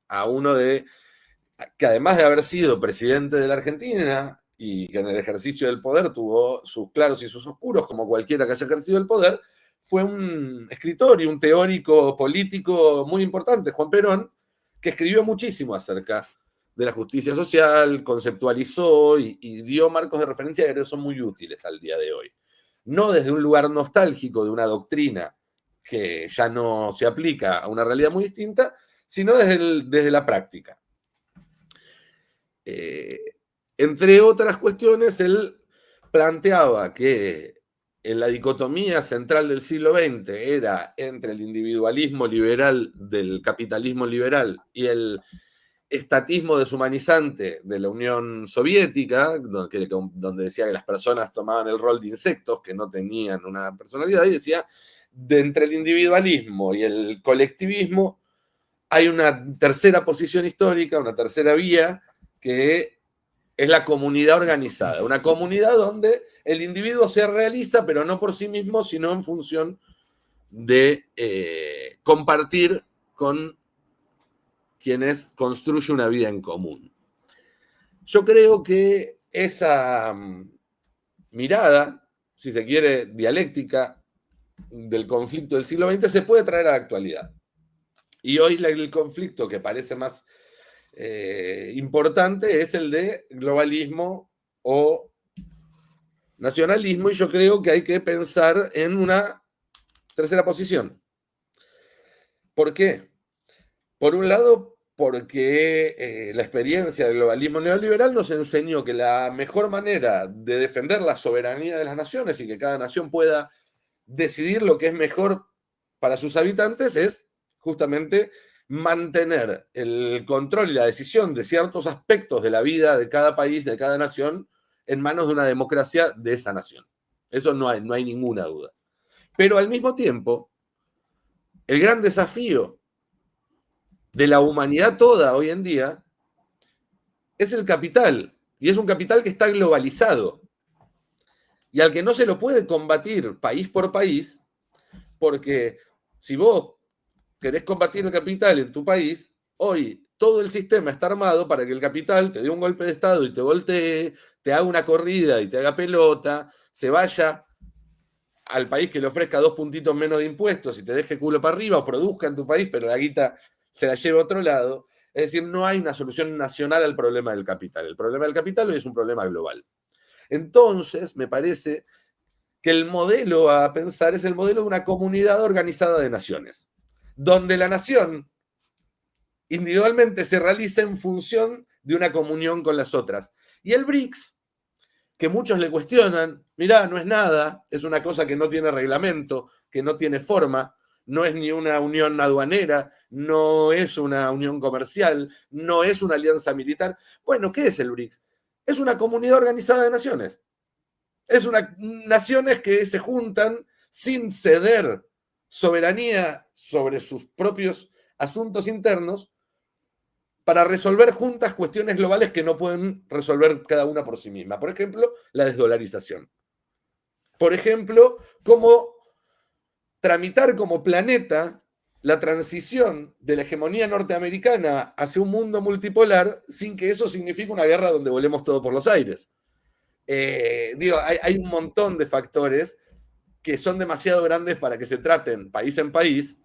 a uno que además de haber sido presidente de la Argentina y que en el ejercicio del poder tuvo sus claros y sus oscuros, como cualquiera que haya ejercido el poder, fue un escritor y un teórico político muy importante, Juan Perón, que escribió muchísimo acerca de la justicia social, conceptualizó y dio marcos de referencia que creo son muy útiles al día de hoy. No desde un lugar nostálgico de una doctrina que ya no se aplica a una realidad muy distinta, sino desde la práctica. Entre otras cuestiones, él planteaba que en la dicotomía central del siglo XX era entre el individualismo liberal del capitalismo liberal y el estatismo deshumanizante de la Unión Soviética, donde decía que las personas tomaban el rol de insectos, que no tenían una personalidad, y decía, de entre el individualismo y el colectivismo hay una tercera posición histórica, una tercera vía, que es la comunidad organizada, una comunidad donde el individuo se realiza, pero no por sí mismo, sino en función de compartir con quienes construyen una vida en común. Yo creo que esa mirada, si se quiere, dialéctica del conflicto del siglo XX se puede traer a la actualidad. Y hoy el conflicto que parece más importante es el de globalismo o nacionalismo, y yo creo que hay que pensar en una tercera posición. ¿Por qué? Por un lado, porque la experiencia del globalismo neoliberal nos enseñó que la mejor manera de defender la soberanía de las naciones y que cada nación pueda decidir lo que es mejor para sus habitantes es justamente mantener el control y la decisión de ciertos aspectos de la vida de cada país, de cada nación, en manos de una democracia de esa nación. Eso no hay ninguna duda. Pero al mismo tiempo, el gran desafío de la humanidad toda hoy en día es el capital, y es un capital que está globalizado y al que no se lo puede combatir país por país, porque si vos querés combatir el capital en tu país, hoy todo el sistema está armado para que el capital te dé un golpe de estado y te voltee, te haga una corrida y te haga pelota, se vaya al país que le ofrezca 2 puntitos menos de impuestos y te deje culo para arriba, o produzca en tu país, pero la guita se la lleva a otro lado. Es decir, no hay una solución nacional al problema del capital. El problema del capital hoy es un problema global. Entonces, me parece que el modelo a pensar es el modelo de una comunidad organizada de naciones, donde la nación individualmente se realiza en función de una comunión con las otras. Y el BRICS, que muchos le cuestionan, mirá, no es nada, es una cosa que no tiene reglamento, que no tiene forma, no es ni una unión aduanera, no es una unión comercial, no es una alianza militar. Bueno, ¿qué es el BRICS? Es una comunidad organizada de naciones. Es naciones que se juntan sin ceder soberanía sobre sus propios asuntos internos para resolver juntas cuestiones globales que no pueden resolver cada una por sí misma. Por ejemplo, la desdolarización. Por ejemplo, cómo tramitar como planeta la transición de la hegemonía norteamericana hacia un mundo multipolar sin que eso signifique una guerra donde volemos todo por los aires. Hay un montón de factores que son demasiado grandes para que se traten país en país,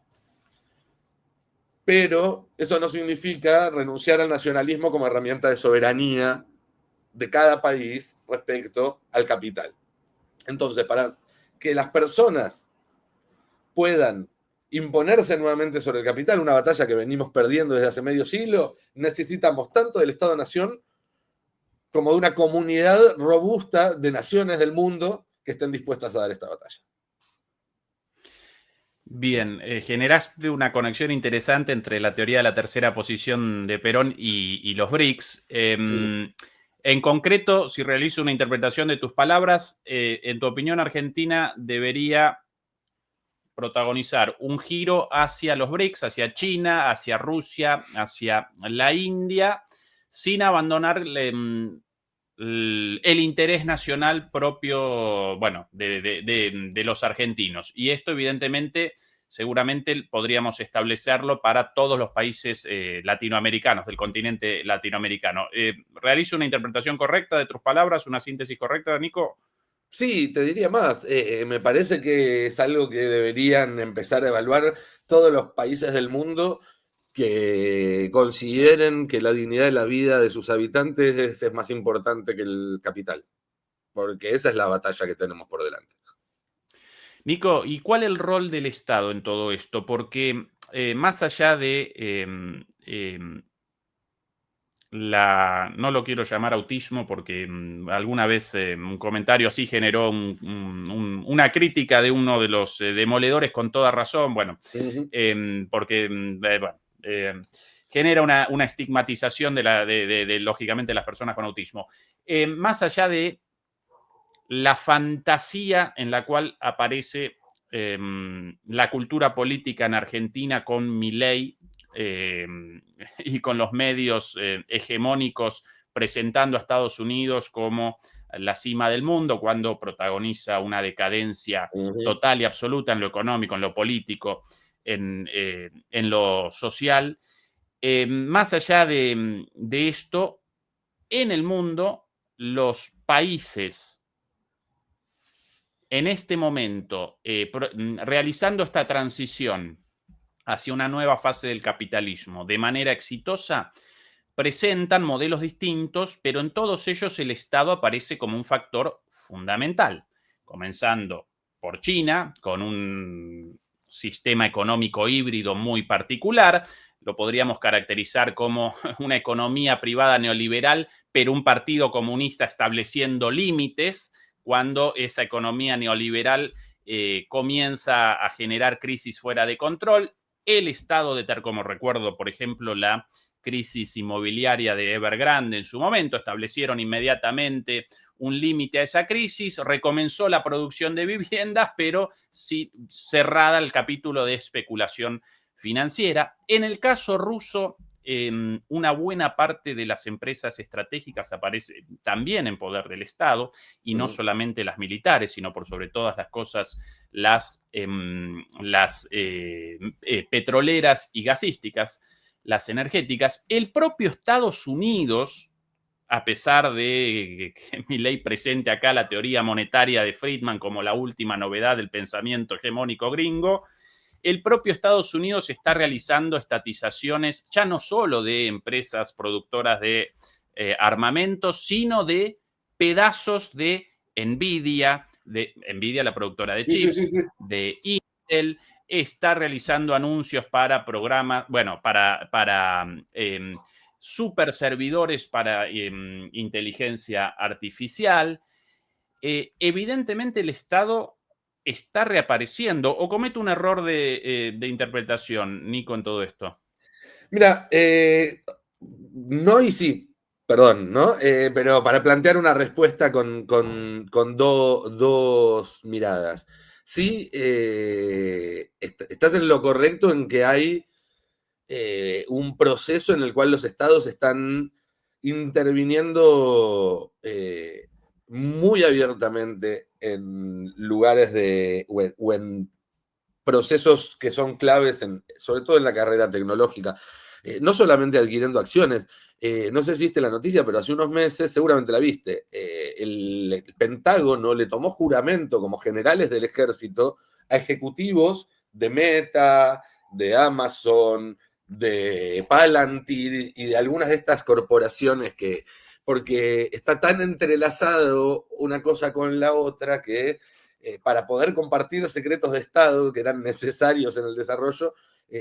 pero eso no significa renunciar al nacionalismo como herramienta de soberanía de cada país respecto al capital. Entonces, para que las personas puedan imponerse nuevamente sobre el capital, una batalla que venimos perdiendo desde hace medio siglo, necesitamos tanto del Estado-Nación como de una comunidad robusta de naciones del mundo que estén dispuestas a dar esta batalla. Bien, generaste una conexión interesante entre la teoría de la tercera posición de Perón y los BRICS. Sí. En concreto, si realizo una interpretación de tus palabras, en tu opinión, Argentina debería protagonizar un giro hacia los BRICS, hacia China, hacia Rusia, hacia la India, sin abandonar el interés nacional propio, bueno, de los argentinos. Y esto, evidentemente, seguramente podríamos establecerlo para todos los países latinoamericanos, del continente latinoamericano. ¿Realizo una interpretación correcta de tus palabras, una síntesis correcta, Nico? Sí, te diría más. Me parece que es algo que deberían empezar a evaluar todos los países del mundo que consideren que la dignidad de la vida de sus habitantes es más importante que el capital, porque esa es la batalla que tenemos por delante. Nico, ¿y cuál es el rol del Estado en todo esto? Porque más allá de no lo quiero llamar autismo porque alguna vez un comentario así generó una crítica de uno de los demoledores con toda razón, bueno, porque, bueno, genera una estigmatización de lógicamente, las personas con autismo. Más allá de la fantasía en la cual aparece la cultura política en Argentina con Milei y con los medios hegemónicos presentando a Estados Unidos como la cima del mundo cuando protagoniza una decadencia total y absoluta en lo económico, en lo político, en lo social. Más allá de esto, en el mundo, los países en este momento, realizando esta transición hacia una nueva fase del capitalismo de manera exitosa, presentan modelos distintos, pero en todos ellos el Estado aparece como un factor fundamental, comenzando por China, con un sistema económico híbrido muy particular. Lo podríamos caracterizar como una economía privada neoliberal, pero un partido comunista estableciendo límites cuando esa economía neoliberal comienza a generar crisis fuera de control. El Estado como recuerdo, por ejemplo, la crisis inmobiliaria de Evergrande en su momento, establecieron inmediatamente un límite a esa crisis, recomenzó la producción de viviendas, pero sí cerrada el capítulo de especulación financiera. En el caso ruso, una buena parte de las empresas estratégicas aparece también en poder del Estado, y no solamente las militares, sino por sobre todas las cosas las petroleras y gasísticas, las energéticas. El propio Estados Unidos, a pesar de que Milei presente acá la teoría monetaria de Friedman como la última novedad del pensamiento hegemónico gringo, el propio Estados Unidos está realizando estatizaciones ya no solo de empresas productoras de armamentos, sino de pedazos de Nvidia, la productora de chips, de Intel. Está realizando anuncios para programas, bueno, para super servidores para inteligencia artificial. Evidentemente el Estado está reapareciendo, o comete un error de interpretación, Nico, en todo esto. Mira, no y sí, perdón, ¿no? Pero para plantear una respuesta con dos miradas. Sí, estás en lo correcto en que hay un proceso en el cual los estados están interviniendo muy abiertamente en lugares o en procesos que son claves, sobre todo en la carrera tecnológica. No solamente adquiriendo acciones. No sé si viste la noticia, pero hace unos meses, seguramente la viste, el Pentágono le tomó juramento como generales del ejército a ejecutivos de Meta, de Amazon, de Palantir y de algunas de estas corporaciones porque está tan entrelazado una cosa con la otra que para poder compartir secretos de Estado que eran necesarios en el desarrollo,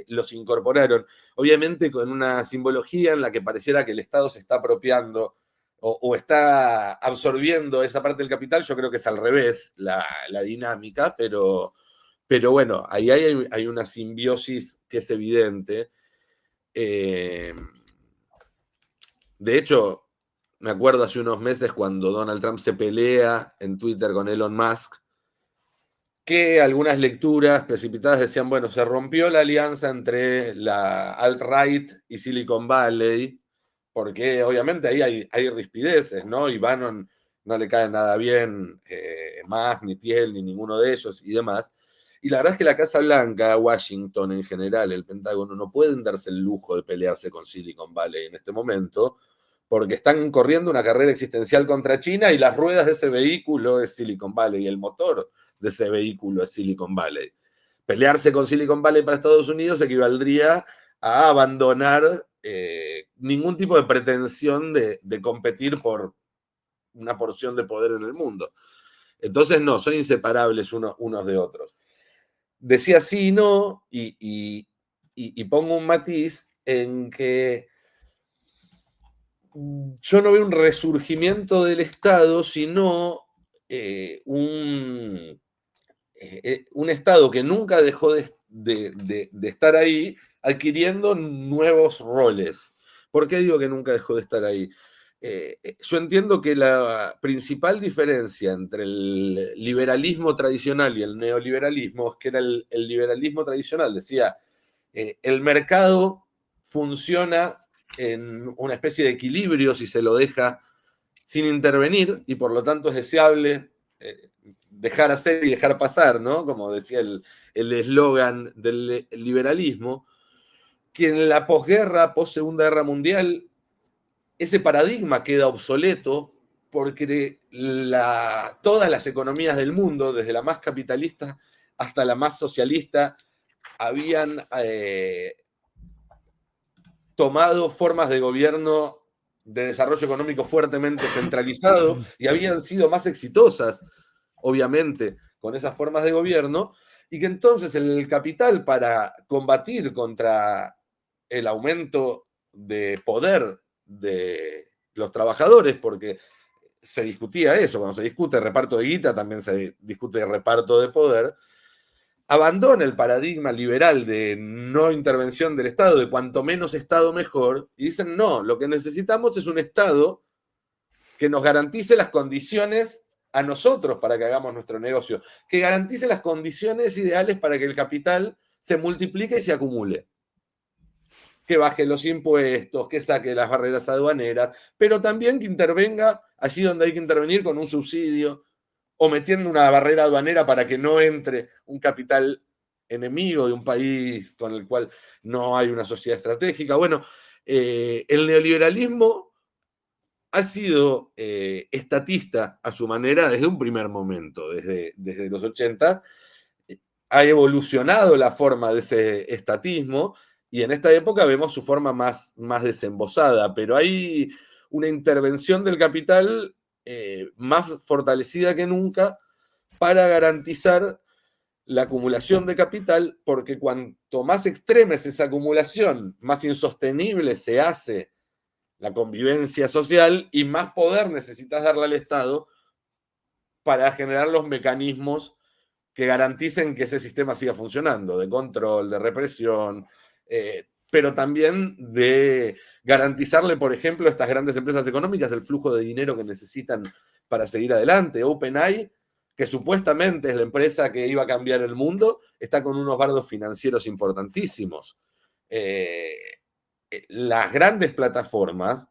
los incorporaron. Obviamente con una simbología en la que pareciera que el Estado se está apropiando o está absorbiendo esa parte del capital. Yo creo que es al revés la dinámica, pero bueno, ahí hay una simbiosis que es evidente. De hecho, me acuerdo hace unos meses cuando Donald Trump se pelea en Twitter con Elon Musk, que algunas lecturas precipitadas decían, bueno, se rompió la alianza entre la alt-right y Silicon Valley, porque obviamente ahí hay rispideces, ¿no? Y Bannon no le cae nada bien, Musk, ni Thiel, ni ninguno de ellos y demás. Y la verdad es que la Casa Blanca, Washington en general, el Pentágono, no pueden darse el lujo de pelearse con Silicon Valley en este momento, porque están corriendo una carrera existencial contra China y las ruedas de ese vehículo es Silicon Valley y el motor de ese vehículo es Silicon Valley. Pelearse con Silicon Valley para Estados Unidos equivaldría a abandonar ningún tipo de pretensión de competir por una porción de poder en el mundo. Entonces, no, son inseparables unos de otros. Decía sí y no, y pongo un matiz en que yo no veo un resurgimiento del Estado, sino un Estado que nunca dejó de estar ahí, adquiriendo nuevos roles. ¿Por qué digo que nunca dejó de estar ahí? Yo entiendo que la principal diferencia entre el liberalismo tradicional y el neoliberalismo es que era el liberalismo tradicional, decía, el mercado funciona en una especie de equilibrio si se lo deja sin intervenir, y por lo tanto es deseable dejar hacer y dejar pasar, ¿no? Como decía el eslogan del liberalismo, que en la posguerra, post-Segunda Guerra Mundial, ese paradigma queda obsoleto porque todas las economías del mundo, desde la más capitalista hasta la más socialista, habían tomado formas de gobierno de desarrollo económico fuertemente centralizado y habían sido más exitosas, obviamente, con esas formas de gobierno, y que entonces el capital, para combatir contra el aumento de poder de los trabajadores, porque se discutía eso, cuando se discute reparto de guita, también se discute reparto de poder, abandona el paradigma liberal de no intervención del Estado, de cuanto menos Estado mejor, y dicen, no, lo que necesitamos es un Estado que nos garantice las condiciones a nosotros para que hagamos nuestro negocio, que garantice las condiciones ideales para que el capital se multiplique y se acumule. Que baje los impuestos, que saque las barreras aduaneras, pero también que intervenga allí donde hay que intervenir con un subsidio, o metiendo una barrera aduanera para que no entre un capital enemigo de un país con el cual no hay una sociedad estratégica. Bueno, el neoliberalismo ha sido estatista a su manera desde un primer momento, desde los 80. Ha evolucionado la forma de ese estatismo y en esta época vemos su forma más desembosada, pero hay una intervención del capital más fortalecida que nunca para garantizar la acumulación de capital, porque cuanto más extrema es esa acumulación, más insostenible se hace la convivencia social y más poder necesitas darle al Estado para generar los mecanismos que garanticen que ese sistema siga funcionando, de control, de represión, pero también de garantizarle, por ejemplo, a estas grandes empresas económicas el flujo de dinero que necesitan para seguir adelante. OpenAI, que supuestamente es la empresa que iba a cambiar el mundo, está con unos bardos financieros importantísimos. Las grandes plataformas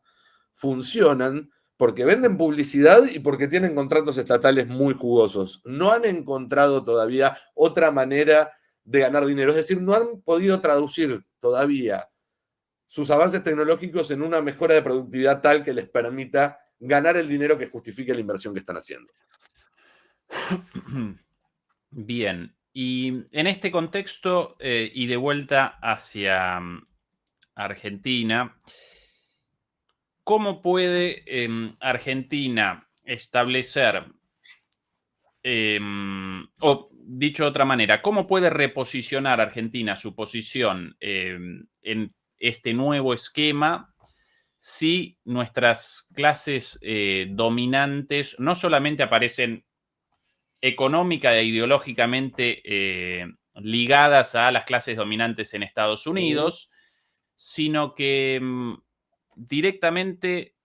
funcionan porque venden publicidad y porque tienen contratos estatales muy jugosos. No han encontrado todavía otra manera de ganar dinero. Es decir, no han podido traducir todavía sus avances tecnológicos en una mejora de productividad tal que les permita ganar el dinero que justifique la inversión que están haciendo. Bien, y en este contexto, y de vuelta hacia Argentina, ¿cómo puede Argentina establecer, o dicho de otra manera, cómo puede reposicionar Argentina su posición en este nuevo esquema si nuestras clases dominantes no solamente aparecen económica e ideológicamente ligadas a las clases dominantes en Estados Unidos, sino que directamente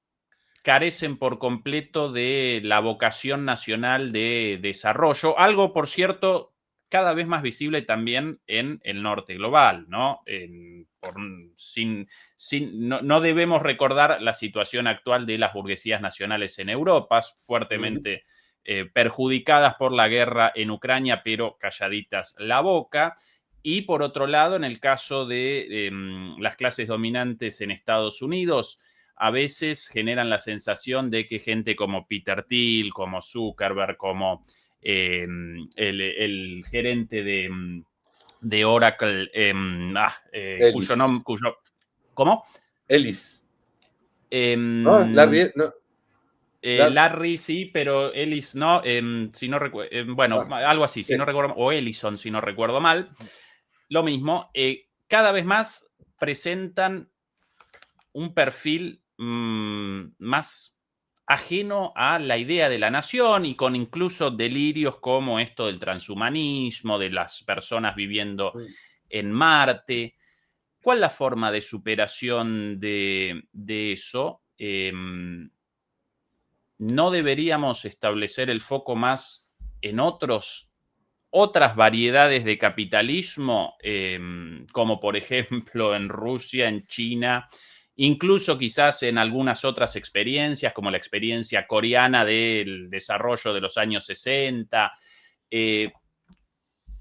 carecen por completo de la vocación nacional de desarrollo, algo, por cierto, cada vez más visible también en el norte global, ¿no? No debemos recordar la situación actual de las burguesías nacionales en Europa, fuertemente perjudicadas por la guerra en Ucrania, pero calladitas la boca. Y por otro lado, en el caso de las clases dominantes en Estados Unidos, a veces generan la sensación de que gente como Peter Thiel, como Zuckerberg, como el gerente de Oracle, cuyo nombre... ¿Cómo? Ellis. Larry, no. Larry sí, pero Ellis no, si no recuerdo, bueno, algo así, si no recuerdo, o Ellison, si no recuerdo mal. Lo mismo, cada vez más presentan un perfil más ajeno a la idea de la nación y con incluso delirios como esto del transhumanismo, de las personas viviendo en Marte. ¿Cuál es la forma de superación de eso? ¿No deberíamos establecer el foco más en otras variedades de capitalismo, como por ejemplo en Rusia, en China, incluso quizás en algunas otras experiencias, como la experiencia coreana del desarrollo de los años 60?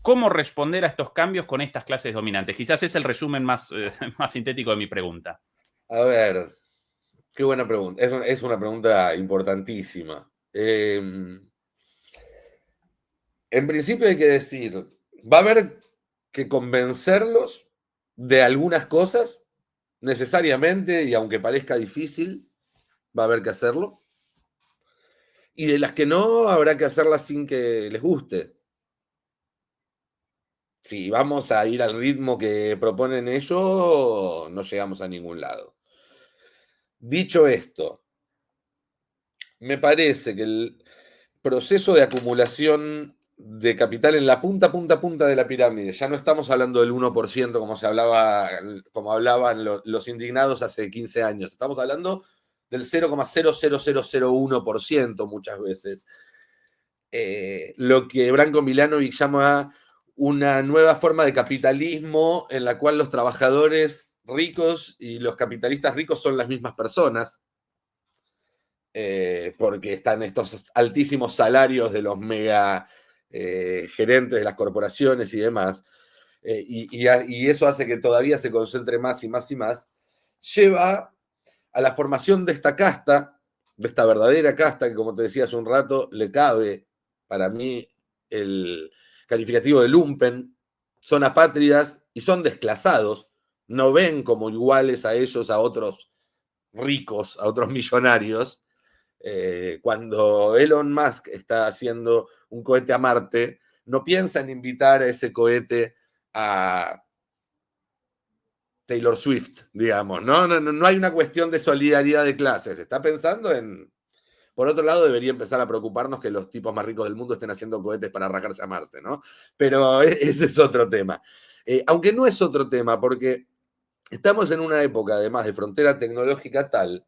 ¿Cómo responder a estos cambios con estas clases dominantes? Quizás es el resumen más sintético de mi pregunta. A ver, qué buena pregunta. Es una pregunta importantísima. En principio hay que decir, va a haber que convencerlos de algunas cosas, necesariamente, y aunque parezca difícil, va a haber que hacerlo. Y de las que no, habrá que hacerlas sin que les guste. Si vamos a ir al ritmo que proponen ellos, no llegamos a ningún lado. Dicho esto, me parece que el proceso de acumulación de capital en la punta de la pirámide, ya no estamos hablando del 1% como hablaban los indignados hace 15 años, estamos hablando del 0,00001% muchas veces. Lo que Branko Milanovic llama una nueva forma de capitalismo en la cual los trabajadores ricos y los capitalistas ricos son las mismas personas, porque están estos altísimos salarios de los mega gerentes de las corporaciones y demás, y eso hace que todavía se concentre más y más y más, lleva a la formación de esta casta, de esta verdadera casta, que como te decía hace un rato, le cabe para mí el calificativo de lumpen, son apátridas y son desclasados, no ven como iguales a ellos, a otros ricos, a otros millonarios. Cuando Elon Musk está haciendo un cohete a Marte, no piensa en invitar a ese cohete a Taylor Swift, digamos. No hay una cuestión de solidaridad de clases. Está pensando en... Por otro lado, debería empezar a preocuparnos que los tipos más ricos del mundo estén haciendo cohetes para rajarse a Marte, ¿no? Pero ese es otro tema. Aunque no es otro tema, porque estamos en una época, además, de frontera tecnológica tal,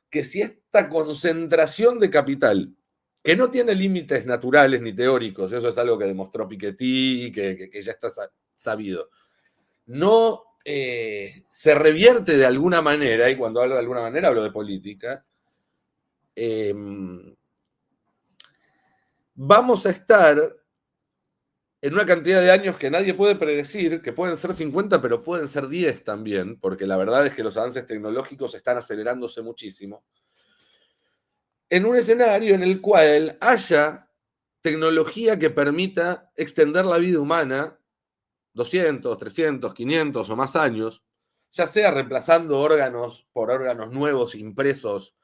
que si esta concentración de capital, que no tiene límites naturales ni teóricos, eso es algo que demostró Piketty, que ya está sabido, no se revierte de alguna manera, y cuando hablo de alguna manera hablo de política, vamos a estar en una cantidad de años que nadie puede predecir, que pueden ser 50, pero pueden ser 10 también, porque la verdad es que los avances tecnológicos están acelerándose muchísimo, en un escenario en el cual haya tecnología que permita extender la vida humana 200, 300, 500 o más años, ya sea reemplazando órganos por órganos nuevos, impresos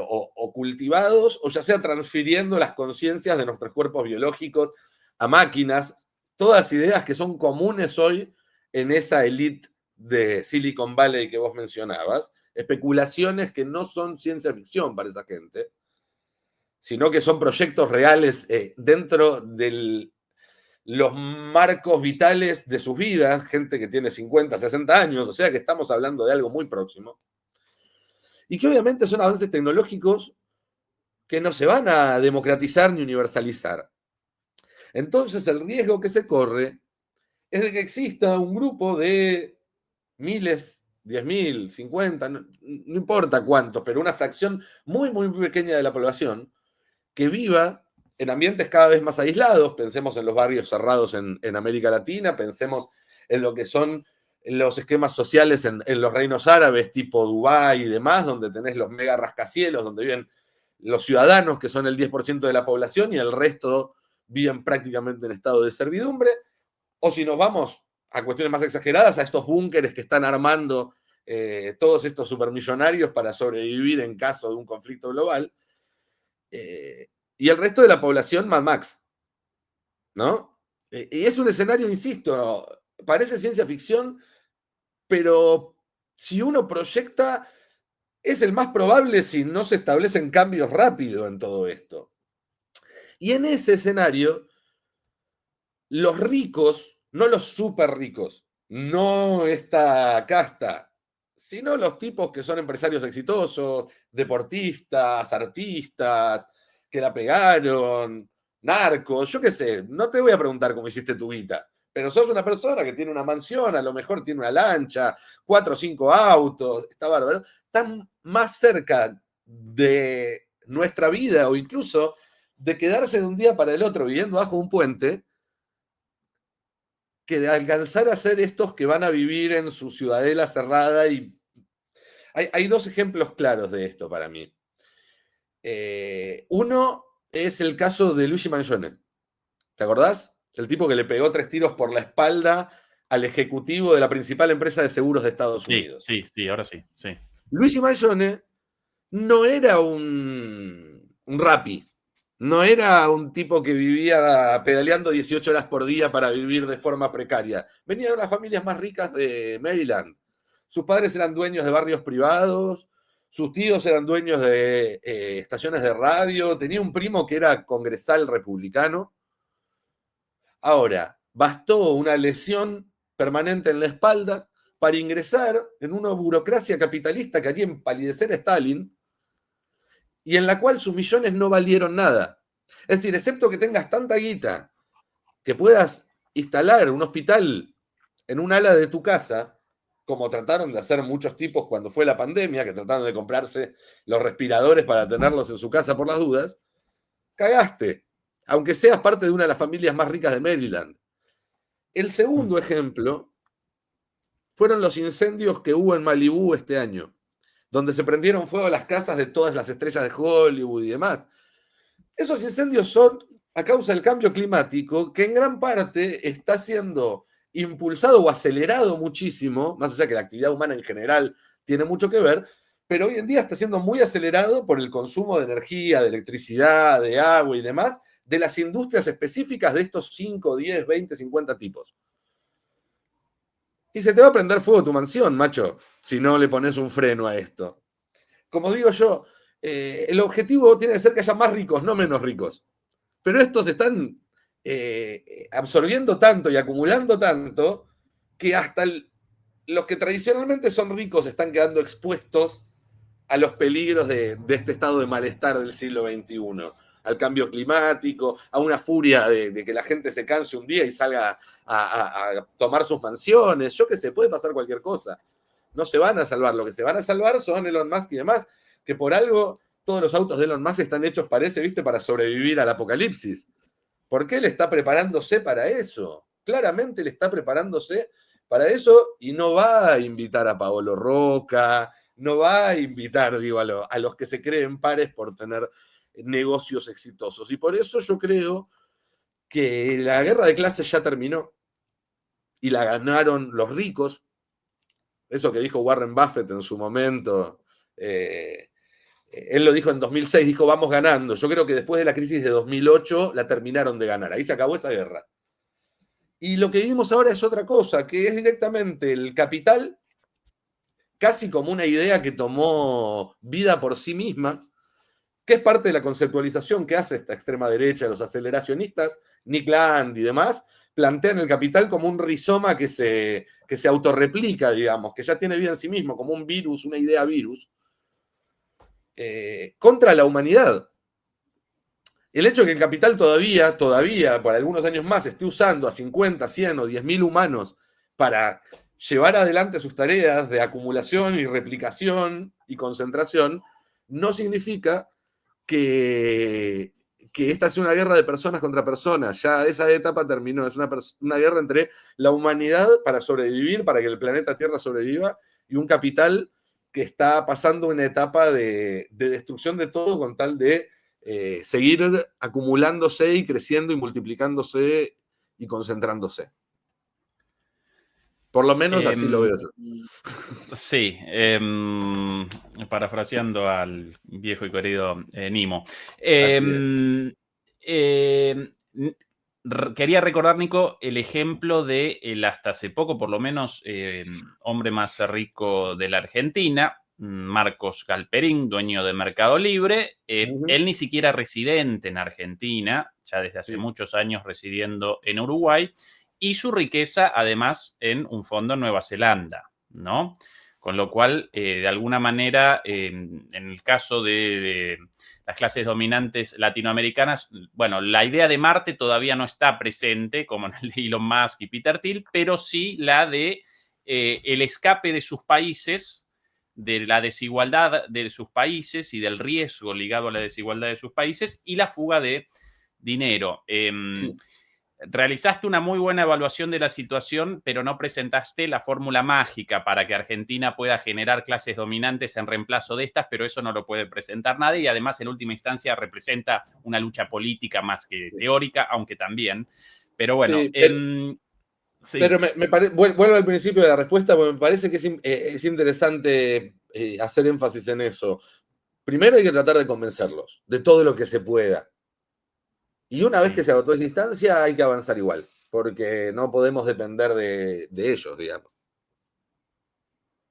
o cultivados, o ya sea transfiriendo las conciencias de nuestros cuerpos biológicos a máquinas, todas ideas que son comunes hoy en esa élite de Silicon Valley que vos mencionabas, especulaciones que no son ciencia ficción para esa gente, sino que son proyectos reales dentro de los marcos vitales de sus vidas, gente que tiene 50, 60 años, o sea que estamos hablando de algo muy próximo, y que obviamente son avances tecnológicos que no se van a democratizar ni universalizar. Entonces el riesgo que se corre es de que exista un grupo de miles, 10.000, 50, no importa cuántos, pero una fracción muy, muy pequeña de la población que viva en ambientes cada vez más aislados. Pensemos en los barrios cerrados en América Latina, pensemos en lo que son los esquemas sociales en los reinos árabes tipo Dubái y demás, donde tenés los mega rascacielos, donde viven los ciudadanos, que son el 10% de la población, y el resto viven prácticamente en estado de servidumbre. O si nos vamos a cuestiones más exageradas, a estos búnkeres que están armando todos estos supermillonarios para sobrevivir en caso de un conflicto global. Y el resto de la población, Mad Max, ¿no? Y es un escenario, insisto, parece ciencia ficción, pero si uno proyecta es el más probable si no se establecen cambios rápidos en todo esto. Y en ese escenario, los ricos, no los súper ricos, no esta casta, sino los tipos que son empresarios exitosos, deportistas, artistas, que la pegaron, narcos, yo qué sé, no te voy a preguntar cómo hiciste tu guita, pero sos una persona que tiene una mansión, a lo mejor tiene una lancha, 4 o 5 autos, está bárbaro, están más cerca de nuestra vida o incluso de quedarse de un día para el otro viviendo bajo un puente que de alcanzar a ser estos que van a vivir en su ciudadela cerrada. Y hay dos ejemplos claros de esto para mí. Uno es el caso de Luigi Mangione. ¿Te acordás? El tipo que le pegó 3 tiros por la espalda al ejecutivo de la principal empresa de seguros de Estados Unidos. Sí, ahora sí. Luigi Mangione no era un rapi. No era un tipo que vivía pedaleando 18 horas por día para vivir de forma precaria. Venía de las familias más ricas de Maryland. Sus padres eran dueños de barrios privados, sus tíos eran dueños de estaciones de radio, tenía un primo que era congresal republicano. Ahora, bastó una lesión permanente en la espalda para ingresar en una burocracia capitalista que haría empalidecer a Stalin, y en la cual sus millones no valieron nada. Es decir, excepto que tengas tanta guita que puedas instalar un hospital en un ala de tu casa, como trataron de hacer muchos tipos cuando fue la pandemia, que trataron de comprarse los respiradores para tenerlos en su casa por las dudas, cagaste, aunque seas parte de una de las familias más ricas de Maryland. El segundo ejemplo fueron los incendios que hubo en Malibú este año, donde se prendieron fuego las casas de todas las estrellas de Hollywood y demás. Esos incendios son a causa del cambio climático, que en gran parte está siendo impulsado o acelerado muchísimo, más allá que la actividad humana en general tiene mucho que ver, pero hoy en día está siendo muy acelerado por el consumo de energía, de electricidad, de agua y demás, de las industrias específicas de estos 5, 10, 20, 50 tipos. Y se te va a prender fuego tu mansión, macho, si no le pones un freno a esto. Como digo yo, el objetivo tiene que ser que haya más ricos, no menos ricos. Pero estos están absorbiendo tanto y acumulando tanto que hasta los que tradicionalmente son ricos están quedando expuestos a los peligros de este estado de malestar del siglo XXI. Al cambio climático, a una furia de que la gente se canse un día y salga a tomar sus mansiones. Yo qué sé, puede pasar cualquier cosa. No se van a salvar. Lo que se van a salvar son Elon Musk y demás, que por algo todos los autos de Elon Musk están hechos, parece, ¿viste?, para sobrevivir al apocalipsis. Porque él está preparándose para eso. Claramente él está preparándose para eso y no va a invitar a Paolo Roca, no va a invitar, digo, a los que se creen pares por tener negocios exitosos. Y por eso yo creo que la guerra de clases ya terminó y la ganaron los ricos. Eso que dijo Warren Buffett en su momento, él lo dijo en 2006, dijo vamos ganando. Yo creo que después de la crisis de 2008 la terminaron de ganar. Ahí se acabó esa guerra. Y lo que vivimos ahora es otra cosa, que es directamente el capital, casi como una idea que tomó vida por sí misma, que es parte de la conceptualización que hace esta extrema derecha, los aceleracionistas, Nick Land y demás, plantean el capital como un rizoma que se autorreplica, digamos, que ya tiene vida en sí mismo, como un virus, una idea virus, contra la humanidad. El hecho de que el capital todavía, por algunos años más, esté usando a 50, 100 o 10.000 humanos para llevar adelante sus tareas de acumulación y replicación y concentración, no significa que esta sea una guerra de personas contra personas. Ya esa etapa terminó. Es una guerra entre la humanidad para sobrevivir, para que el planeta Tierra sobreviva, y un capital que está pasando una etapa de destrucción de todo con tal de seguir acumulándose y creciendo y multiplicándose y concentrándose. Por lo menos así lo veo yo. Sí, parafraseando al viejo y querido Nimo. Quería recordar, Nico, el ejemplo de hasta hace poco, por lo menos, hombre más rico de la Argentina, Marcos Galperín, dueño de Mercado Libre. Él ni siquiera residente en Argentina, ya desde hace muchos años residiendo en Uruguay, y su riqueza además en un fondo en Nueva Zelanda, ¿no? Con lo cual, de alguna manera, en el caso de las clases dominantes latinoamericanas, bueno, la idea de Marte todavía no está presente, como en el de Elon Musk y Peter Thiel, pero sí la de el escape de sus países, de la desigualdad de sus países y del riesgo ligado a la desigualdad de sus países y la fuga de dinero. Realizaste una muy buena evaluación de la situación, pero no presentaste la fórmula mágica para que Argentina pueda generar clases dominantes en reemplazo de estas, pero eso no lo puede presentar nadie y además en última instancia representa una lucha política más que teórica, aunque también. Pero bueno, pero vuelvo al principio de la respuesta, porque me parece que es interesante hacer énfasis en eso. Primero hay que tratar de convencerlos de todo lo que se pueda. Y una vez que se agotó esa instancia, hay que avanzar igual, porque no podemos depender de ellos, digamos.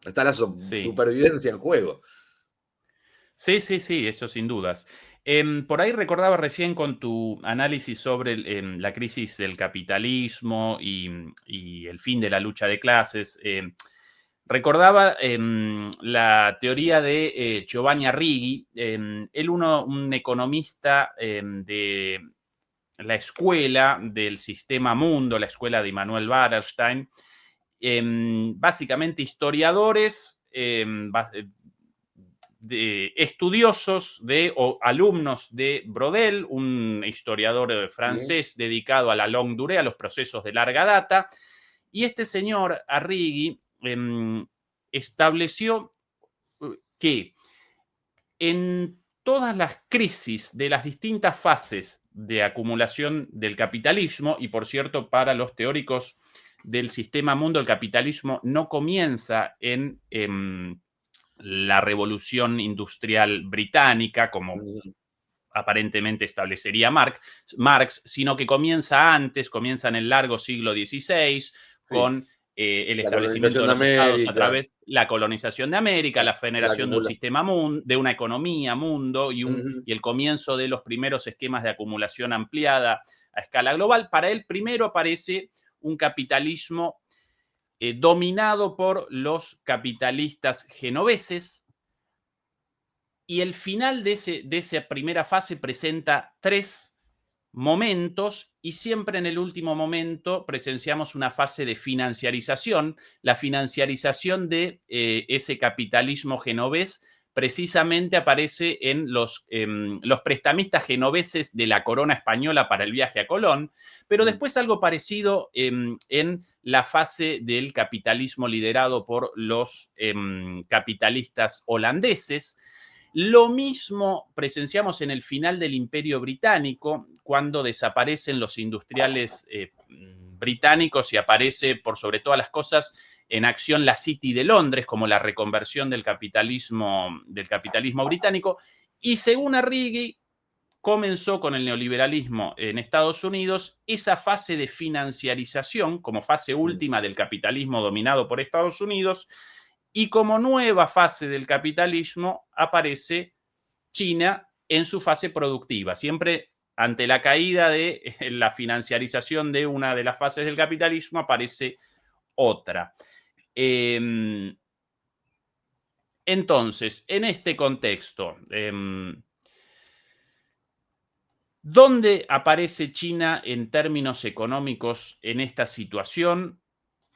Está la supervivencia en juego. Sí, eso sin dudas. Por ahí recordaba recién con tu análisis sobre la crisis del capitalismo y el fin de la lucha de clases. Recordaba la teoría de Giovanni Arrighi, él un economista de la escuela del sistema mundo, la escuela de Immanuel Wallerstein, básicamente historiadores, estudiosos o alumnos de Brodel, un historiador francés dedicado a la longue durée, a los procesos de larga data, y este señor Arrighi estableció que en todas las crisis de las distintas fases de acumulación del capitalismo, y por cierto, para los teóricos del sistema mundo, el capitalismo no comienza en la revolución industrial británica, como aparentemente establecería Marx, sino que comienza antes, comienza en el largo siglo XVI, con el establecimiento de los estados a través de la colonización de América, la generación de un sistema de una economía mundo y el comienzo de los primeros esquemas de acumulación ampliada a escala global. Para él primero aparece un capitalismo dominado por los capitalistas genoveses, y el final de esa primera fase presenta 3 momentos y siempre en el último momento presenciamos una fase de financiarización. La financiarización de ese capitalismo genovés precisamente aparece en los prestamistas genoveses de la corona española para el viaje a Colón, pero después algo parecido en la fase del capitalismo liderado por los capitalistas holandeses. Lo mismo presenciamos en el final del Imperio Británico, cuando desaparecen los industriales británicos y aparece, por sobre todas las cosas, en acción la City de Londres, como la reconversión del capitalismo británico. Y según Arrighi, comenzó con el neoliberalismo en Estados Unidos esa fase de financiarización como fase última del capitalismo dominado por Estados Unidos. Y como nueva fase del capitalismo aparece China en su fase productiva, siempre ante la caída de la financiarización de una de las fases del capitalismo aparece otra. Entonces, en este contexto, ¿dónde aparece China en términos económicos en esta situación?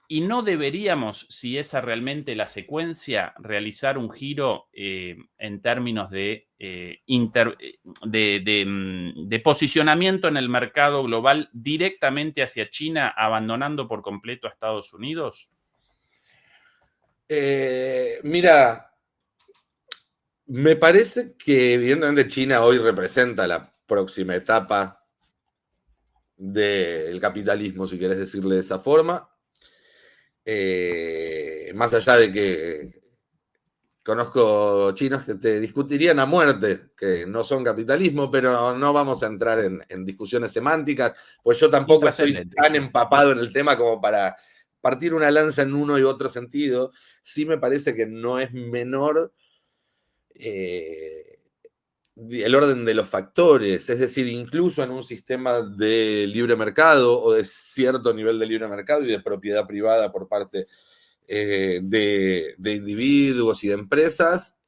Y no deberíamos, si esa realmente la secuencia, realizar un giro en términos de posicionamiento en el mercado global directamente hacia China, abandonando por completo a Estados Unidos. Mira, me parece que evidentemente China hoy representa la próxima etapa del capitalismo, si querés decirle de esa forma. Más allá de que conozco chinos que te discutirían a muerte que no son capitalismo, pero no vamos a entrar en discusiones semánticas, pues yo tampoco estoy tan empapado en el tema como para partir una lanza en uno y otro sentido. Sí me parece que no es menor el orden de los factores, es decir, incluso en un sistema de libre mercado o de cierto nivel de libre mercado y de propiedad privada por parte de individuos y de empresas,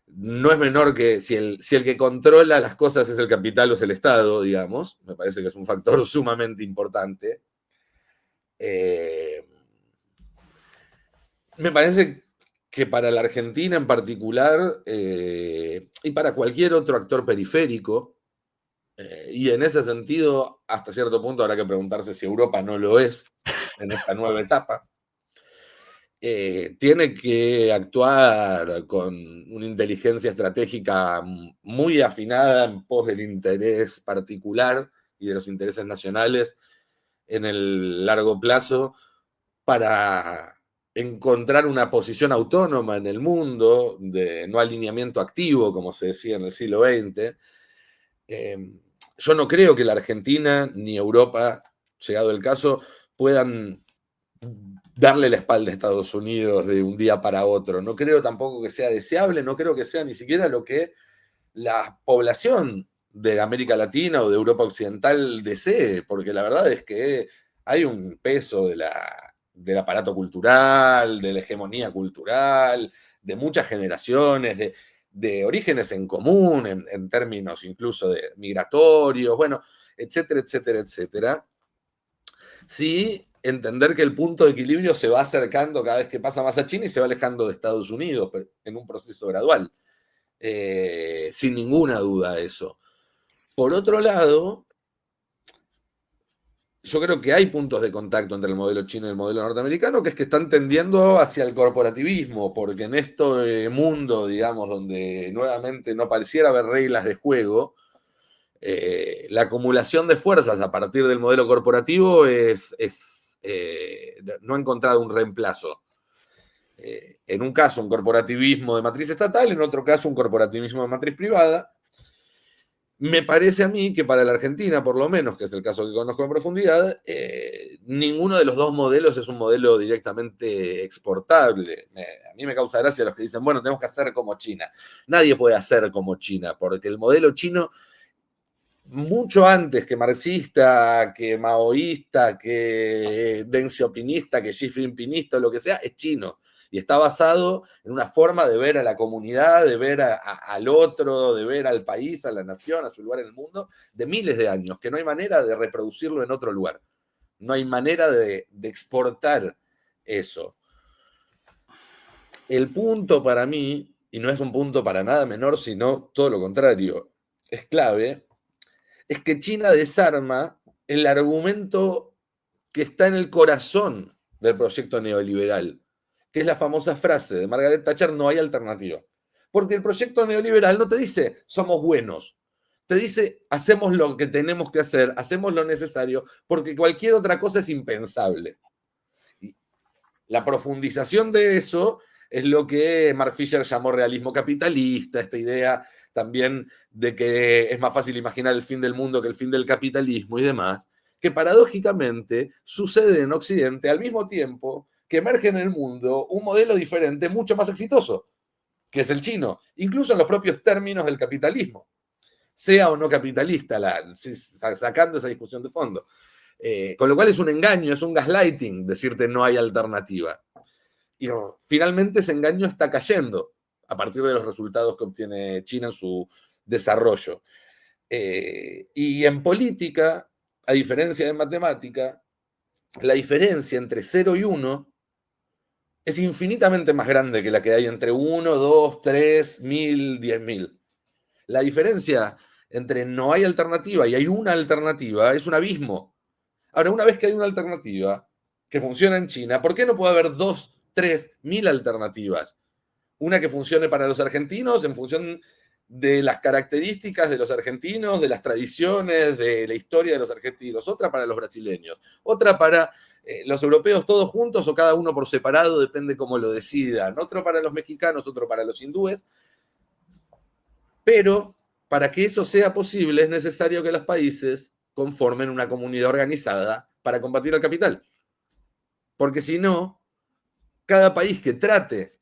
no es menor que si el que controla las cosas es el capital o es el Estado, digamos, me parece que es un factor sumamente importante. Me parece que para la Argentina en particular, y para cualquier otro actor periférico, y en ese sentido, hasta cierto punto habrá que preguntarse si Europa no lo es en esta nueva etapa, tiene que actuar con una inteligencia estratégica muy afinada en pos del interés particular y de los intereses nacionales en el largo plazo para encontrar una posición autónoma en el mundo, de no alineamiento activo, como se decía en el siglo XX. Yo no creo que la Argentina ni Europa, llegado el caso, puedan darle la espalda a Estados Unidos de un día para otro. No creo tampoco que sea deseable, no creo que sea ni siquiera lo que la población de América Latina o de Europa Occidental desee, porque la verdad es que hay un peso del aparato cultural, de la hegemonía cultural, de muchas generaciones, de orígenes en común, en términos incluso de migratorios, bueno, etcétera, etcétera, etcétera. Sí, entender que el punto de equilibrio se va acercando cada vez que pasa más a China y se va alejando de Estados Unidos, pero en un proceso gradual. Sin ninguna duda eso. Por otro lado, yo creo que hay puntos de contacto entre el modelo chino y el modelo norteamericano, que es que están tendiendo hacia el corporativismo, porque en este mundo, digamos, donde nuevamente no pareciera haber reglas de juego, la acumulación de fuerzas a partir del modelo corporativo no ha encontrado un reemplazo. En un caso, un corporativismo de matriz estatal, en otro caso, un corporativismo de matriz privada. Me parece a mí que para la Argentina, por lo menos, que es el caso que conozco en profundidad, ninguno de los dos modelos es un modelo directamente exportable. A mí me causa gracia los que dicen, bueno, tenemos que hacer como China. Nadie puede hacer como China, porque el modelo chino, mucho antes que marxista, que maoísta, que deng xiaopingista, que Xi Jinpingista, lo que sea, es chino. Y está basado en una forma de ver a la comunidad, de ver al otro, de ver al país, a la nación, a su lugar en el mundo, de miles de años, que no hay manera de reproducirlo en otro lugar. No hay manera de exportar eso. El punto para mí, y no es un punto para nada menor, sino todo lo contrario, es clave, es que China desarma el argumento que está en el corazón del proyecto neoliberal, que es la famosa frase de Margaret Thatcher, no hay alternativa. Porque el proyecto neoliberal no te dice, somos buenos, te dice, hacemos lo que tenemos que hacer, hacemos lo necesario, porque cualquier otra cosa es impensable. La profundización de eso es lo que Mark Fisher llamó realismo capitalista, esta idea también de que es más fácil imaginar el fin del mundo que el fin del capitalismo y demás, que paradójicamente sucede en Occidente al mismo tiempo que emerge en el mundo un modelo diferente mucho más exitoso, que es el chino, incluso en los propios términos del capitalismo, sea o no capitalista, sacando esa discusión de fondo. Con lo cual es un engaño, es un gaslighting decirte no hay alternativa. Y finalmente ese engaño está cayendo a partir de los resultados que obtiene China en su desarrollo. Y en política, a diferencia de matemática, la diferencia entre 0 y 1 es infinitamente más grande que la que hay entre 1, 2, 3, 1000, 10.000. La diferencia entre no hay alternativa y hay una alternativa es un abismo. Ahora, una vez que hay una alternativa que funciona en China, ¿por qué no puede haber 2, 3, 1000 alternativas? Una que funcione para los argentinos en función de las características de los argentinos, de las tradiciones, de la historia de los argentinos, otra para los brasileños, otra para los europeos todos juntos o cada uno por separado, depende cómo lo decidan, otro para los mexicanos, otro para los hindúes. Pero para que eso sea posible es necesario que los países conformen una comunidad organizada para combatir al capital. Porque si no, cada país que trate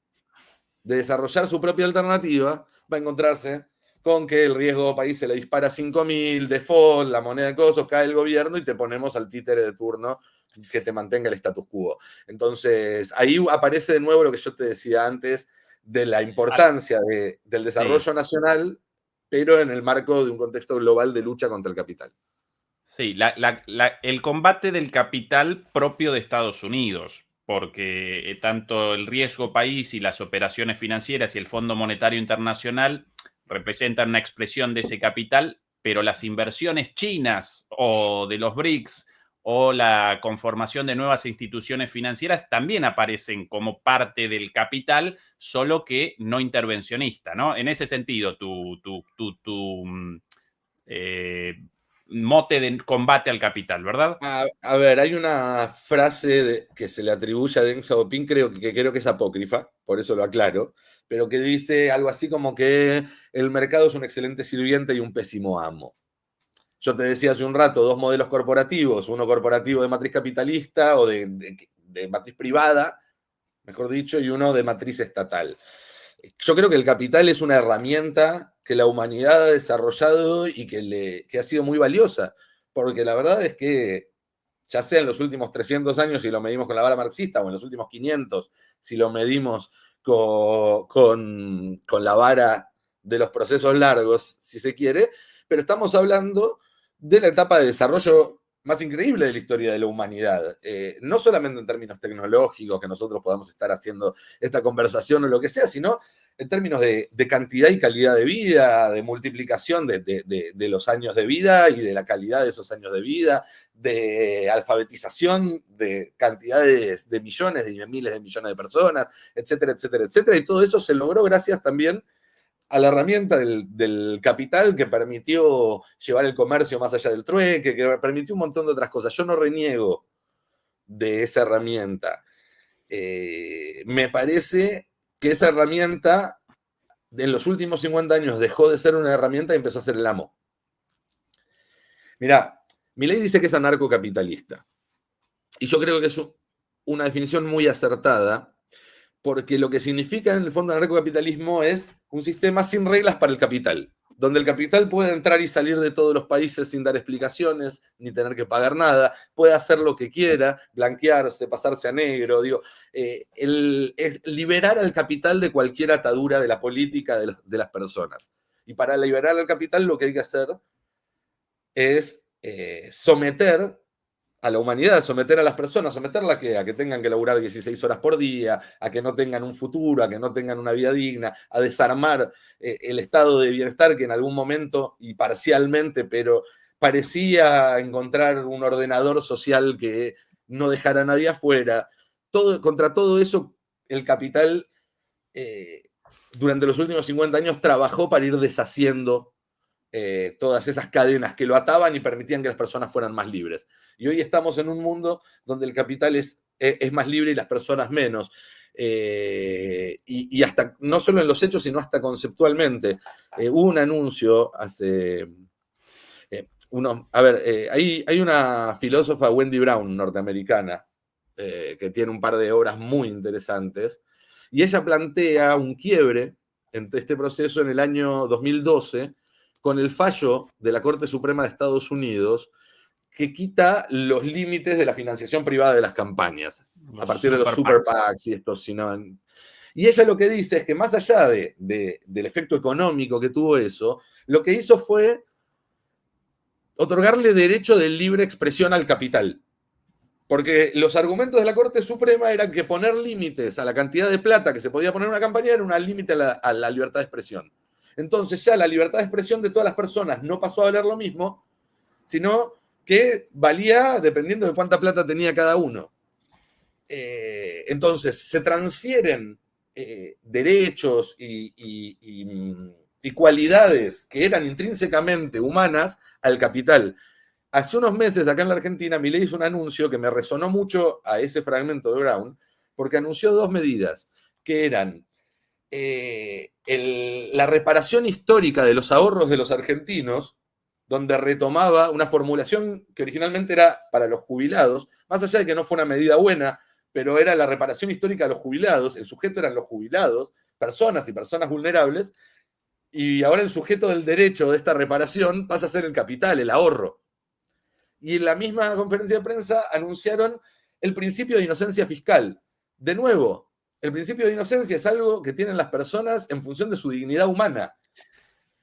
de desarrollar su propia alternativa, va a encontrarse con que el riesgo país se le dispara a 5.000, default, la moneda de cosos, cae el gobierno y te ponemos al títere de turno que te mantenga el status quo. Entonces, ahí aparece de nuevo lo que yo te decía antes de la importancia del desarrollo nacional, pero en el marco de un contexto global de lucha contra el capital. Sí, el combate del capital propio de Estados Unidos, porque tanto el riesgo país y las operaciones financieras y el Fondo Monetario Internacional representan una expresión de ese capital, pero las inversiones chinas o de los BRICS o la conformación de nuevas instituciones financieras también aparecen como parte del capital, solo que no intervencionista, ¿no? En ese sentido, mote de combate al capital, ¿verdad? A ver, hay una frase que se le atribuye a Deng Xiaoping, creo que es apócrifa, por eso lo aclaro, pero que dice algo así como que el mercado es un excelente sirviente y un pésimo amo. Yo te decía hace un rato, dos modelos corporativos, uno corporativo de matriz capitalista o de matriz privada, mejor dicho, y uno de matriz estatal. Yo creo que el capital es una herramienta que la humanidad ha desarrollado y que ha sido muy valiosa, porque la verdad es que, ya sea en los últimos 300 años si lo medimos con la vara marxista o en los últimos 500 si lo medimos con la vara de los procesos largos, si se quiere, pero estamos hablando de la etapa de desarrollo más increíble de la historia de la humanidad. No solamente en términos tecnológicos, que nosotros podamos estar haciendo esta conversación o lo que sea, sino en términos de cantidad y calidad de vida, de multiplicación de los años de vida y de la calidad de esos años de vida, de alfabetización de cantidades de millones, de miles de millones de personas, etcétera, etcétera, etcétera. Y todo eso se logró gracias también a la herramienta del capital que permitió llevar el comercio más allá del trueque, que permitió un montón de otras cosas. Yo no reniego de esa herramienta. Me parece que esa herramienta en los últimos 50 años dejó de ser una herramienta y empezó a ser el amo. Mirá, Milei dice que es anarcocapitalista. Y yo creo que es una definición muy acertada, porque lo que significa en el fondo el anarcocapitalismo es un sistema sin reglas para el capital, donde el capital puede entrar y salir de todos los países sin dar explicaciones, ni tener que pagar nada, puede hacer lo que quiera, blanquearse, pasarse a negro, es liberar al capital de cualquier atadura de la política de las personas. Y para liberar al capital lo que hay que hacer es someter a la humanidad, someter a las personas, someterla a que tengan que laburar 16 horas por día, a que no tengan un futuro, a que no tengan una vida digna, a desarmar el estado de bienestar que en algún momento, y parcialmente, pero parecía encontrar un ordenador social que no dejara a nadie afuera. Contra todo eso, el capital durante los últimos 50 años trabajó para ir deshaciendo todas esas cadenas que lo ataban y permitían que las personas fueran más libres. Y hoy estamos en un mundo donde el capital es más libre y las personas menos. Y hasta, no solo en los hechos, sino hasta conceptualmente. Hubo un anuncio hace... hay una filósofa, Wendy Brown, norteamericana, que tiene un par de obras muy interesantes, y ella plantea un quiebre entre este proceso en el año 2012, con el fallo de la Corte Suprema de Estados Unidos que quita los límites de la financiación privada de las campañas, a partir de los super PACs y estos. Y ella lo que dice es que más allá del efecto económico que tuvo eso, lo que hizo fue otorgarle derecho de libre expresión al capital. Porque los argumentos de la Corte Suprema eran que poner límites a la cantidad de plata que se podía poner en una campaña era un límite a la libertad de expresión. Entonces ya la libertad de expresión de todas las personas no pasó a valer lo mismo, sino que valía dependiendo de cuánta plata tenía cada uno. Entonces se transfieren derechos y cualidades que eran intrínsecamente humanas al capital. Hace unos meses acá en la Argentina Milei hizo un anuncio que me resonó mucho a ese fragmento de Brown, porque anunció dos medidas que eran la reparación histórica de los ahorros de los argentinos, donde retomaba una formulación que originalmente era para los jubilados, más allá de que no fue una medida buena, pero era la reparación histórica de los jubilados, el sujeto eran los jubilados, personas y personas vulnerables, y ahora el sujeto del derecho de esta reparación pasa a ser el capital, el ahorro. Y en la misma conferencia de prensa anunciaron el principio de inocencia fiscal. De nuevo, el principio de inocencia es algo que tienen las personas en función de su dignidad humana.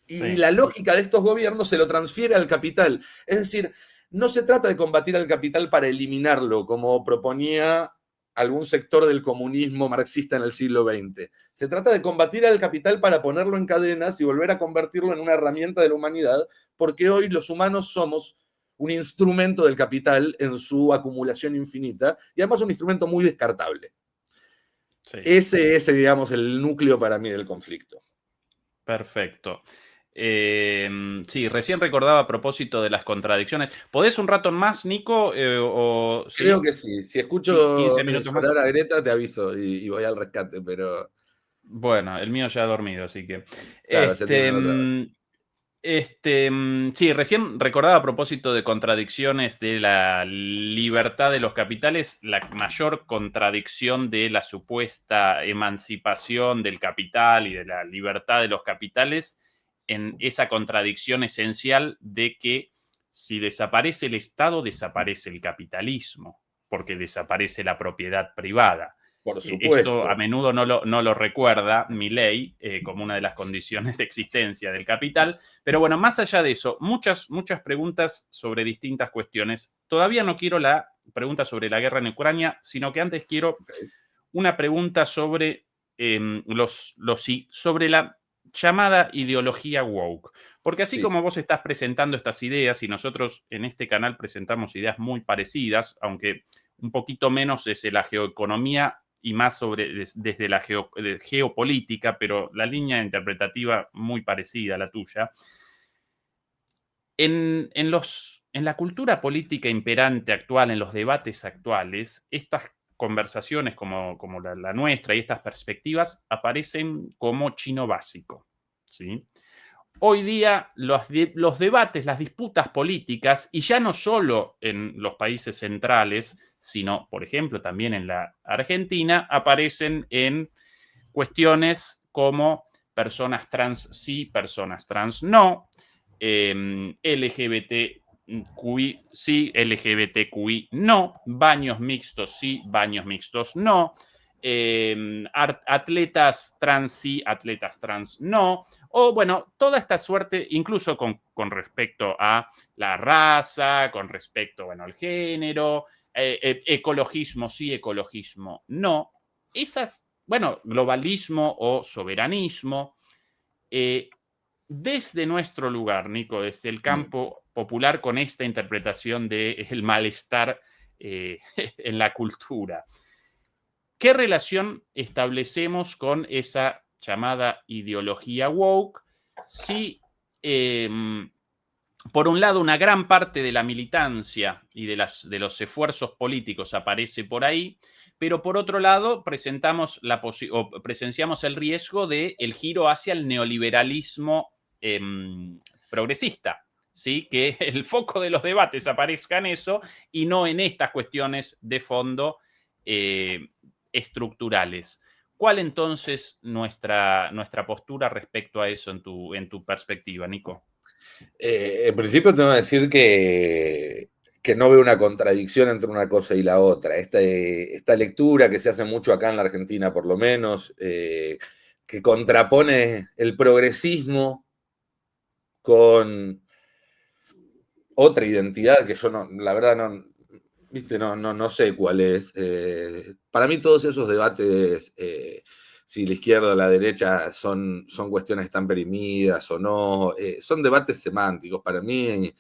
Y la lógica de estos gobiernos se lo transfiere al capital. Es decir, no se trata de combatir al capital para eliminarlo, como proponía algún sector del comunismo marxista en el siglo XX. Se trata de combatir al capital para ponerlo en cadenas y volver a convertirlo en una herramienta de la humanidad, porque hoy los humanos somos un instrumento del capital en su acumulación infinita, y además un instrumento muy descartable. Sí. Ese es, digamos, el núcleo para mí del conflicto. Perfecto. Sí, recién recordaba a propósito de las contradicciones. ¿Podés un rato más, Nico? ¿Sí? Creo que sí. Si escucho 15 minutos más a Greta, te aviso y voy al rescate, pero... Bueno, el mío ya ha dormido, así que... Claro, sí, recién recordaba a propósito de contradicciones de la libertad de los capitales, la mayor contradicción de la supuesta emancipación del capital y de la libertad de los capitales en esa contradicción esencial de que si desaparece el Estado, desaparece el capitalismo, porque desaparece la propiedad privada. Por supuesto. Esto a menudo no lo recuerda Milei como una de las condiciones de existencia del capital. Pero bueno, más allá de eso, muchas preguntas sobre distintas cuestiones. Todavía no quiero la pregunta sobre la guerra en Ucrania, sino que antes quiero una pregunta sobre, sobre la llamada ideología woke. Porque así como vos estás presentando estas ideas y nosotros en este canal presentamos ideas muy parecidas, aunque un poquito menos desde la geoeconomía y más desde la geopolítica, pero la línea interpretativa muy parecida a la tuya. En la cultura política imperante actual, en los debates actuales, estas conversaciones como la nuestra y estas perspectivas aparecen como chino básico, ¿sí? Hoy día los debates, las disputas políticas, y ya no solo en los países centrales, sino, por ejemplo, también en la Argentina, aparecen en cuestiones como personas trans sí, personas trans no, LGBTQI sí, LGBTQI no, baños mixtos sí, baños mixtos no, atletas trans sí, atletas trans no, o bueno, toda esta suerte, incluso con respecto a la raza, con respecto, bueno, al género, ecologismo sí, ecologismo no, esas, bueno, globalismo o soberanismo, desde nuestro lugar, Nico, desde el campo popular, con esta interpretación del malestar en la cultura, ¿qué relación establecemos con esa llamada ideología woke? Si, por un lado, una gran parte de la militancia y de los esfuerzos políticos aparece por ahí, pero por otro lado, presenciamos el riesgo del giro hacia el neoliberalismo progresista, ¿sí? Que el foco de los debates aparezca en eso y no en estas cuestiones de fondo estructurales. ¿Cuál entonces nuestra postura respecto a eso en tu perspectiva, Nico? En principio tengo que decir que no veo una contradicción entre una cosa y la otra. Esta lectura que se hace mucho acá en la Argentina, por lo menos, que contrapone el progresismo con otra identidad que yo la verdad no sé cuál es. Para mí todos esos debates, si la izquierda o la derecha son cuestiones que están perimidas o no, son debates semánticos. Para mí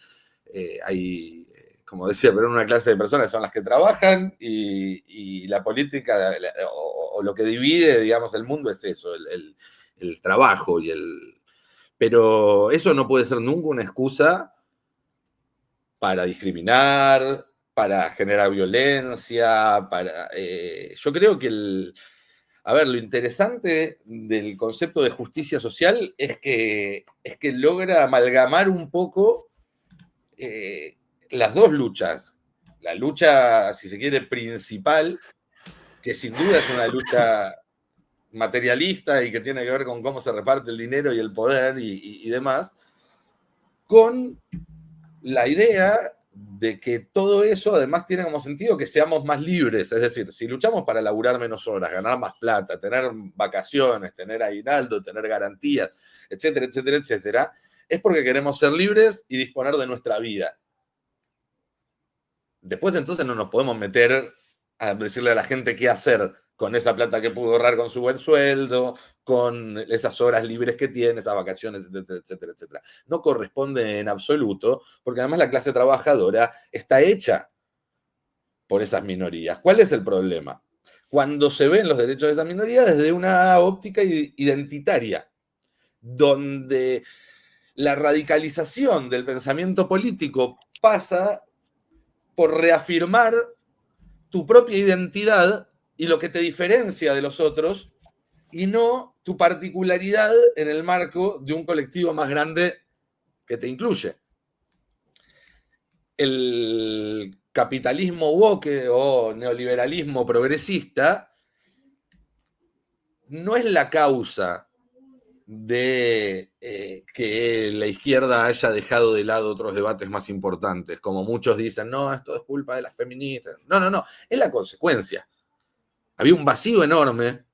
hay, como decía, pero una clase de personas que son las que trabajan y la política o lo que divide, digamos, el mundo es eso, el trabajo pero eso no puede ser nunca una excusa para discriminar, para generar violencia, yo creo que lo interesante del concepto de justicia social es que logra amalgamar un poco las dos luchas. La lucha, si se quiere, principal, que sin duda es una lucha materialista y que tiene que ver con cómo se reparte el dinero y el poder y demás, con la idea de que todo eso además tiene como sentido que seamos más libres. Es decir, si luchamos para laburar menos horas, ganar más plata, tener vacaciones, tener aguinaldo, tener garantías, etcétera, etcétera, etcétera, es porque queremos ser libres y disponer de nuestra vida. Después entonces no nos podemos meter a decirle a la gente qué hacer con esa plata que pudo ahorrar con su buen sueldo, con esas horas libres que tiene, esas vacaciones, etcétera, etcétera, etcétera. No corresponde en absoluto, porque además la clase trabajadora está hecha por esas minorías. ¿Cuál es el problema? Cuando se ven los derechos de esas minorías desde una óptica identitaria, donde la radicalización del pensamiento político pasa por reafirmar tu propia identidad y lo que te diferencia de los otros, y no tu particularidad en el marco de un colectivo más grande que te incluye. El capitalismo woke o neoliberalismo progresista no es la causa de que la izquierda haya dejado de lado otros debates más importantes, como muchos dicen, no, esto es culpa de las feministas. No, no, no, es la consecuencia. Había un vacío enorme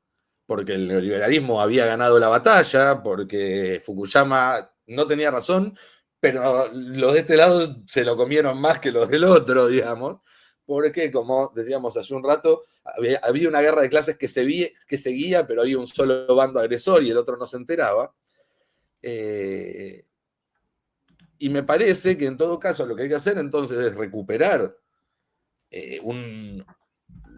porque el neoliberalismo había ganado la batalla, porque Fukuyama no tenía razón, pero los de este lado se lo comieron más que los del otro, digamos, porque, como decíamos hace un rato, había una guerra de clases que seguía, pero había un solo bando agresor y el otro no se enteraba. Y me parece que en todo caso lo que hay que hacer entonces es recuperar un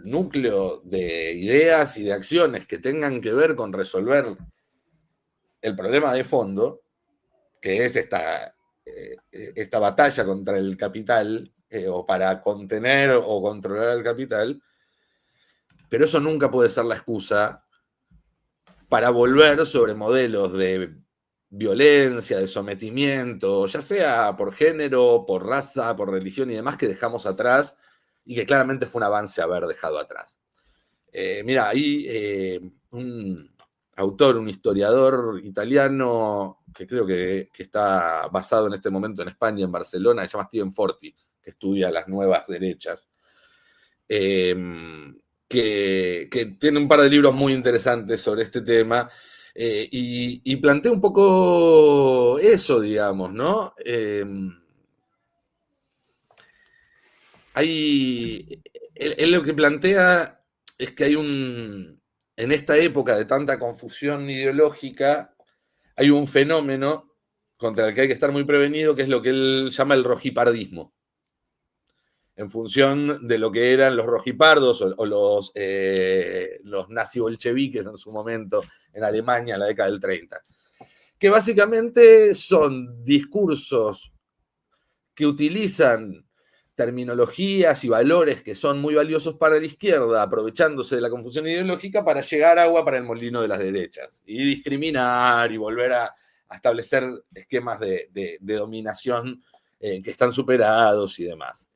núcleo de ideas y de acciones que tengan que ver con resolver el problema de fondo, que es esta batalla contra el capital, o para contener o controlar el capital, pero eso nunca puede ser la excusa para volver sobre modelos de violencia, de sometimiento, ya sea por género, por raza, por religión y demás, que dejamos atrás y que claramente fue un avance haber dejado atrás. Mira, hay un autor, un historiador italiano que creo que está basado en este momento en España, en Barcelona, que se llama Steven Forti, que estudia las nuevas derechas, que tiene un par de libros muy interesantes sobre este tema, y plantea un poco eso, digamos, ¿no? Él lo que plantea es que en esta época de tanta confusión ideológica, hay un fenómeno contra el que hay que estar muy prevenido, que es lo que él llama el rojipardismo, en función de lo que eran los rojipardos o los nazi-bolcheviques en su momento en Alemania en la década del 30, que básicamente son discursos que utilizan terminologías y valores que son muy valiosos para la izquierda, aprovechándose de la confusión ideológica para llegar agua para el molino de las derechas y discriminar y volver a establecer esquemas de dominación que están superados y demás.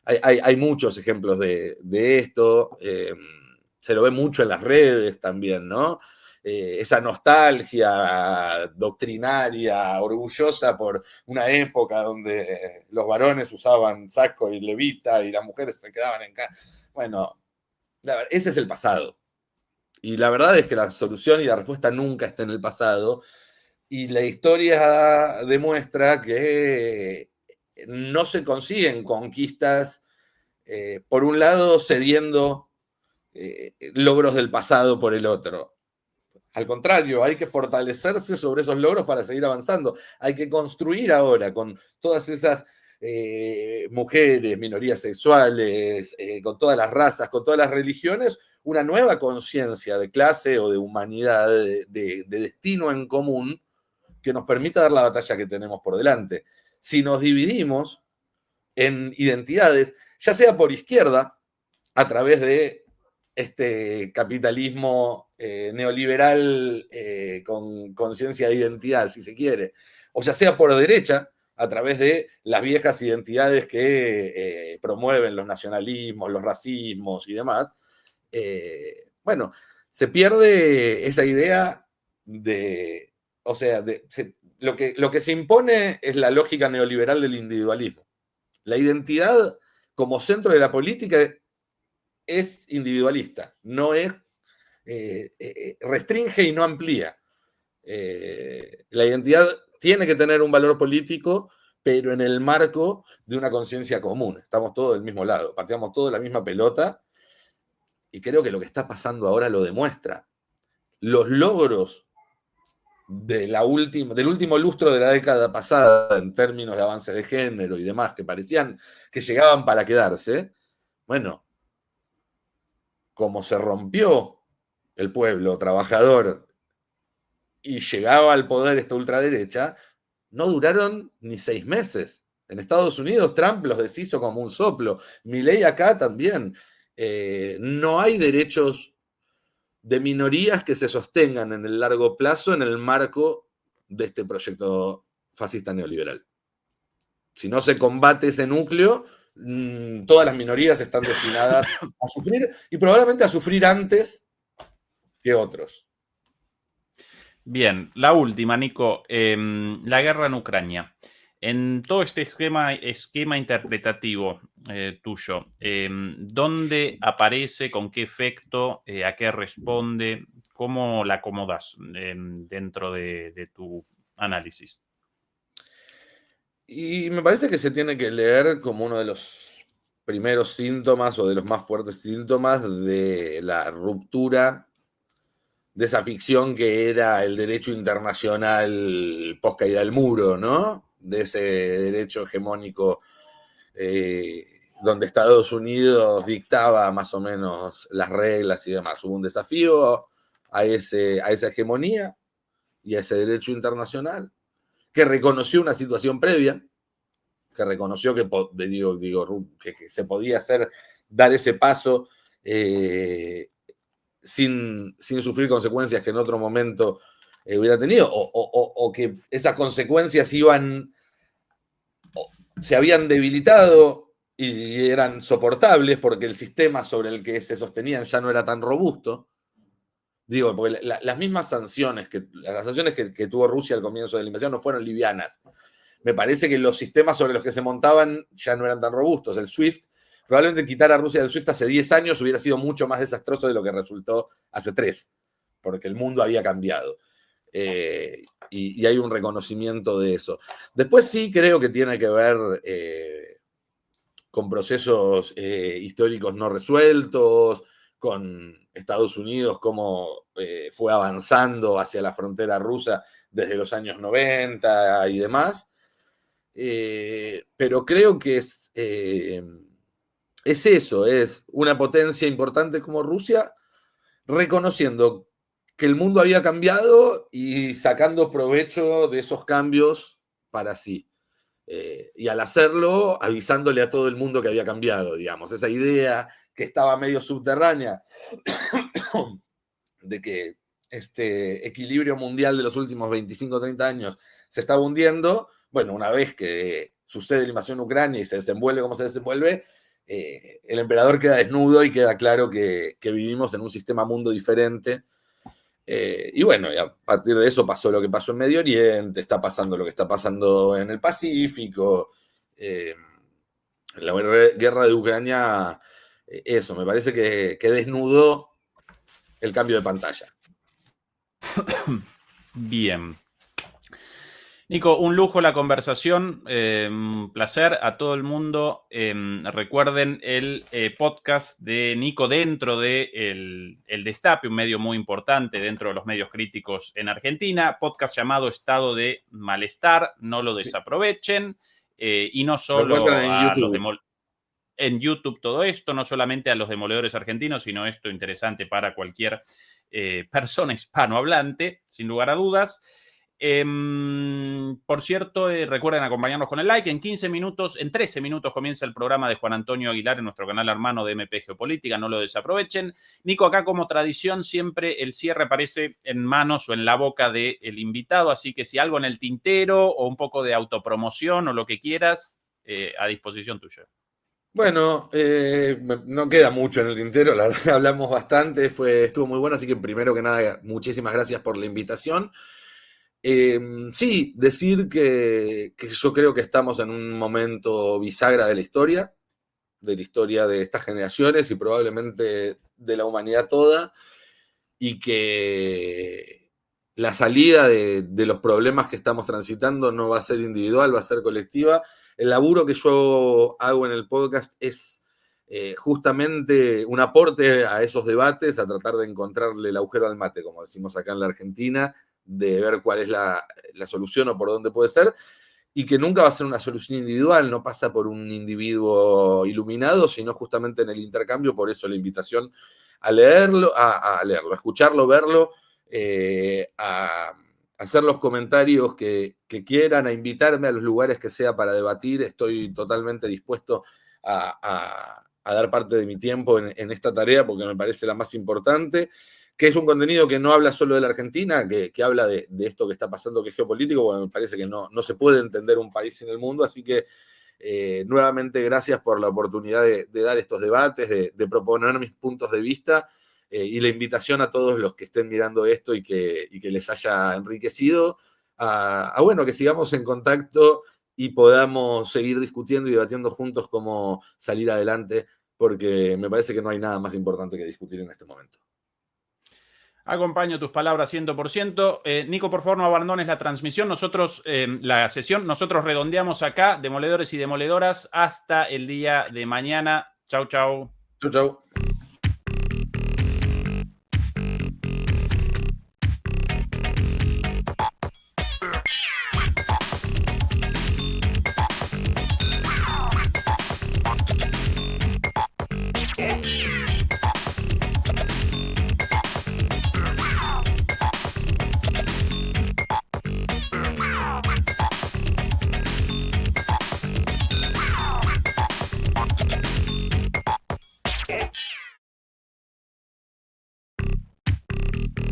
Hay muchos ejemplos de esto, se lo ve mucho en las redes también, ¿no? Esa nostalgia doctrinaria, orgullosa por una época donde los varones usaban saco y levita y las mujeres se quedaban en casa. Bueno, ese es el pasado. Y la verdad es que la solución y la respuesta nunca está en el pasado. Y la historia demuestra que no se consiguen conquistas, por un lado, cediendo logros del pasado por el otro. Al contrario, hay que fortalecerse sobre esos logros para seguir avanzando. Hay que construir ahora con todas esas mujeres, minorías sexuales, con todas las razas, con todas las religiones, una nueva conciencia de clase o de humanidad, de destino en común, que nos permita dar la batalla que tenemos por delante. Si nos dividimos en identidades, ya sea por izquierda, a través de este capitalismo neoliberal con conciencia de identidad, si se quiere, o ya sea por derecha, a través de las viejas identidades que promueven los nacionalismos, los racismos y demás, bueno, se pierde esa idea de, o sea, lo que se impone es la lógica neoliberal del individualismo. La identidad como centro de la política es individualista, no es, restringe y no amplía. La identidad tiene que tener un valor político, pero en el marco de una conciencia común. Estamos todos del mismo lado, pateamos todos la misma pelota, y creo que lo que está pasando ahora lo demuestra. Los logros del último lustro de la década pasada en términos de avances de género y demás, que parecían que llegaban para quedarse, bueno, como se rompió el pueblo trabajador y llegaba al poder esta ultraderecha, no duraron ni 6 meses. En Estados Unidos Trump los deshizo como un soplo. Milei acá también. No hay derechos de minorías que se sostengan en el largo plazo en el marco de este proyecto fascista neoliberal. Si no se combate ese núcleo, todas las minorías están destinadas a sufrir, y probablemente a sufrir antes que otros. Bien, la última, Nico. La guerra en Ucrania. En todo este esquema interpretativo tuyo, ¿dónde aparece, con qué efecto, a qué responde? ¿Cómo la acomodas dentro de tu análisis? Y me parece que se tiene que leer como uno de los primeros síntomas o de los más fuertes síntomas de la ruptura de esa ficción que era el derecho internacional post caída del muro, ¿no? De ese derecho hegemónico donde Estados Unidos dictaba más o menos las reglas y demás. Hubo un desafío a esa hegemonía y a ese derecho internacional, que reconoció una situación previa, que reconoció que se podía dar ese paso sin sufrir consecuencias que en otro momento hubiera tenido, o que esas consecuencias se habían debilitado y eran soportables porque el sistema sobre el que se sostenían ya no era tan robusto. Digo, porque las mismas sanciones que tuvo Rusia al comienzo de la invasión no fueron livianas. Me parece que los sistemas sobre los que se montaban ya no eran tan robustos. El SWIFT, probablemente quitar a Rusia del SWIFT hace 10 años hubiera sido mucho más desastroso de lo que resultó hace 3, porque el mundo había cambiado. Y hay un reconocimiento de eso. Después sí creo que tiene que ver con procesos históricos no resueltos, con Estados Unidos, cómo fue avanzando hacia la frontera rusa desde los años 90 y demás. Pero creo que es eso, es una potencia importante como Rusia, reconociendo que el mundo había cambiado y sacando provecho de esos cambios para sí. Y al hacerlo, avisándole a todo el mundo que había cambiado, digamos. Esa idea que estaba medio subterránea de que este equilibrio mundial de los últimos 25 o 30 años se estaba hundiendo. Bueno, una vez que sucede la invasión a Ucrania y se desenvuelve como se desenvuelve, el emperador queda desnudo y queda claro que vivimos en un sistema mundo diferente. Y bueno, y a partir de eso pasó lo que pasó en Medio Oriente, está pasando lo que está pasando en el Pacífico. La guerra de Ucrania, eso, me parece que desnudó el cambio de pantalla. Bien. Nico, un lujo la conversación, un placer a todo el mundo. Recuerden el podcast de Nico dentro de el Destape, un medio muy importante dentro de los medios críticos en Argentina, podcast llamado Estado de Malestar, no lo desaprovechen, y no solo a los en YouTube todo esto, no solamente a los demoledores argentinos, sino esto interesante para cualquier persona hispanohablante, sin lugar a dudas. Por cierto, recuerden acompañarnos con el like. En 13 minutos comienza el programa de Juan Antonio Aguilar en nuestro canal hermano de MP Geopolítica, no lo desaprovechen. Nico, acá como tradición siempre el cierre aparece en manos o en la boca del invitado, así que si algo en el tintero o un poco de autopromoción o lo que quieras, a disposición tuya. Bueno, no queda mucho en el tintero, la verdad hablamos bastante, estuvo muy bueno, así que primero que nada, muchísimas gracias por la invitación. Sí, decir que yo creo que estamos en un momento bisagra de la historia de estas generaciones y probablemente de la humanidad toda, y que la salida de los problemas que estamos transitando no va a ser individual, va a ser colectiva. El laburo que yo hago en el podcast es justamente un aporte a esos debates, a tratar de encontrarle el agujero al mate, como decimos acá en la Argentina, de ver cuál es la solución o por dónde puede ser, y que nunca va a ser una solución individual, no pasa por un individuo iluminado, sino justamente en el intercambio. Por eso la invitación a leerlo, a escucharlo, verlo, a hacer los comentarios que quieran, a invitarme a los lugares que sea para debatir. Estoy totalmente dispuesto a dar parte de mi tiempo en esta tarea, porque me parece la más importante, que es un contenido que no habla solo de la Argentina, que habla de esto que está pasando, que es geopolítico, porque me parece que no se puede entender un país sin el mundo. Así que nuevamente gracias por la oportunidad de dar estos debates, de proponer mis puntos de vista, y la invitación a todos los que estén mirando esto y que les haya enriquecido, bueno, que sigamos en contacto y podamos seguir discutiendo y debatiendo juntos cómo salir adelante, porque me parece que no hay nada más importante que discutir en este momento. Acompaño tus palabras 100%. Nico, por favor, no abandones la transmisión. Nosotros, la sesión, nosotros redondeamos acá, demoledores y demoledoras, hasta el día de mañana. Chau, chau. Chau, chau.